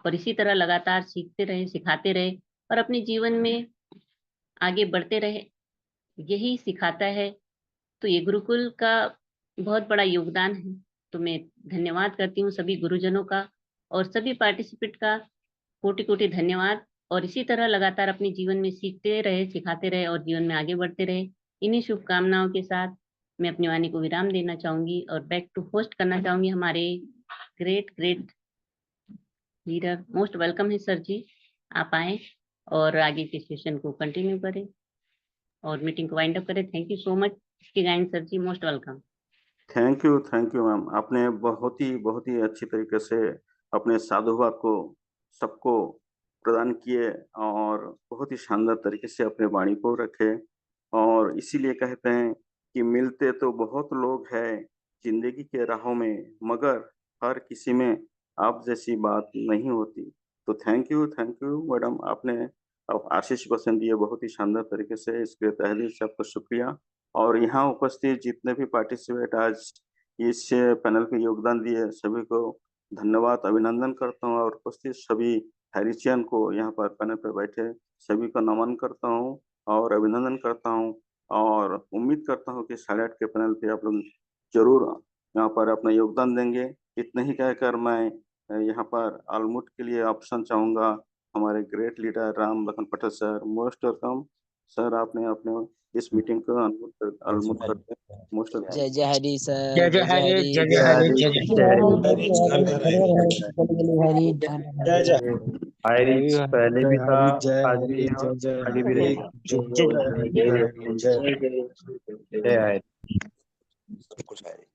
Speaker 11: और इसी तरह लगातार सीखते रहे, सिखाते रहे और अपने जीवन में आगे बढ़ते रहे, यही सिखाता है। तो ये गुरुकुल का बहुत बड़ा योगदान है। तो मैं धन्यवाद करती हूँ सभी गुरुजनों का और सभी पार्टिसिपेंट का कोटि कोटि धन्यवाद। और इसी तरह लगातार अपने जीवन में सीखते रहे, सिखाते रहे और जीवन में आगे बढ़ते रहे। इन्हीं शुभकामनाओं के साथ मैं अपनी वाणी को विराम देना चाहूंगी और बैक टू होस्ट करना चाहूंगी हमारे great great leader. Most welcome है सर जी, आप आए और आगे के सेशन को कंटिन्यू करें और मीटिंग को वाइंड अप करें। Thank you so much guide sir ji, most welcome.
Speaker 7: Thank you ma'am. आपने बहुत ही अच्छी तरीके से अपने साधुवाद को सबको प्रदान किए और बहुत ही शानदार तरीके से अपने वाणी को रखे। और इसीलिए कहते हैं कि मिलते तो बहुत लोग हैं जिंदगी के राहों में, मगर हर किसी में आप जैसी बात नहीं होती। तो थैंक यू मैडम, आपने आशीष वचन दिए बहुत ही शानदार तरीके से, इसके तहे दिल से आपका शुक्रिया। और यहाँ उपस्थित जितने भी पार्टिसिपेट आज इस पैनल में योगदान दिए सभी को धन्यवाद, अभिनंदन करता हूँ। और उपस्थित सभी हैरिचियन को यहाँ पर पैनल पर बैठे सभी को नमन करता हूँ और अभिनंदन करता हूँ। और उम्मीद करता हूँ कि 8:30 के पैनल पे आप लोग जरूर यहाँ पर अपना योगदान देंगे। इतने ही कहकर मैं यहाँ पर आलमुट के लिए ऑप्शन चाहूंगा हमारे great leader Ram Lakhan Patel sir. Most welcome sir, आपने अपने इस मीटिंग को आलमुट करते हैं। Most welcome.
Speaker 12: जय जय हरि सर,
Speaker 8: जय जय हरि, जय जय हरि, जय जय
Speaker 6: आयरिश पहले भी था, आज भी है और आगे भी रहेगा। जय आयरिश।
Speaker 12: सब कुछ है।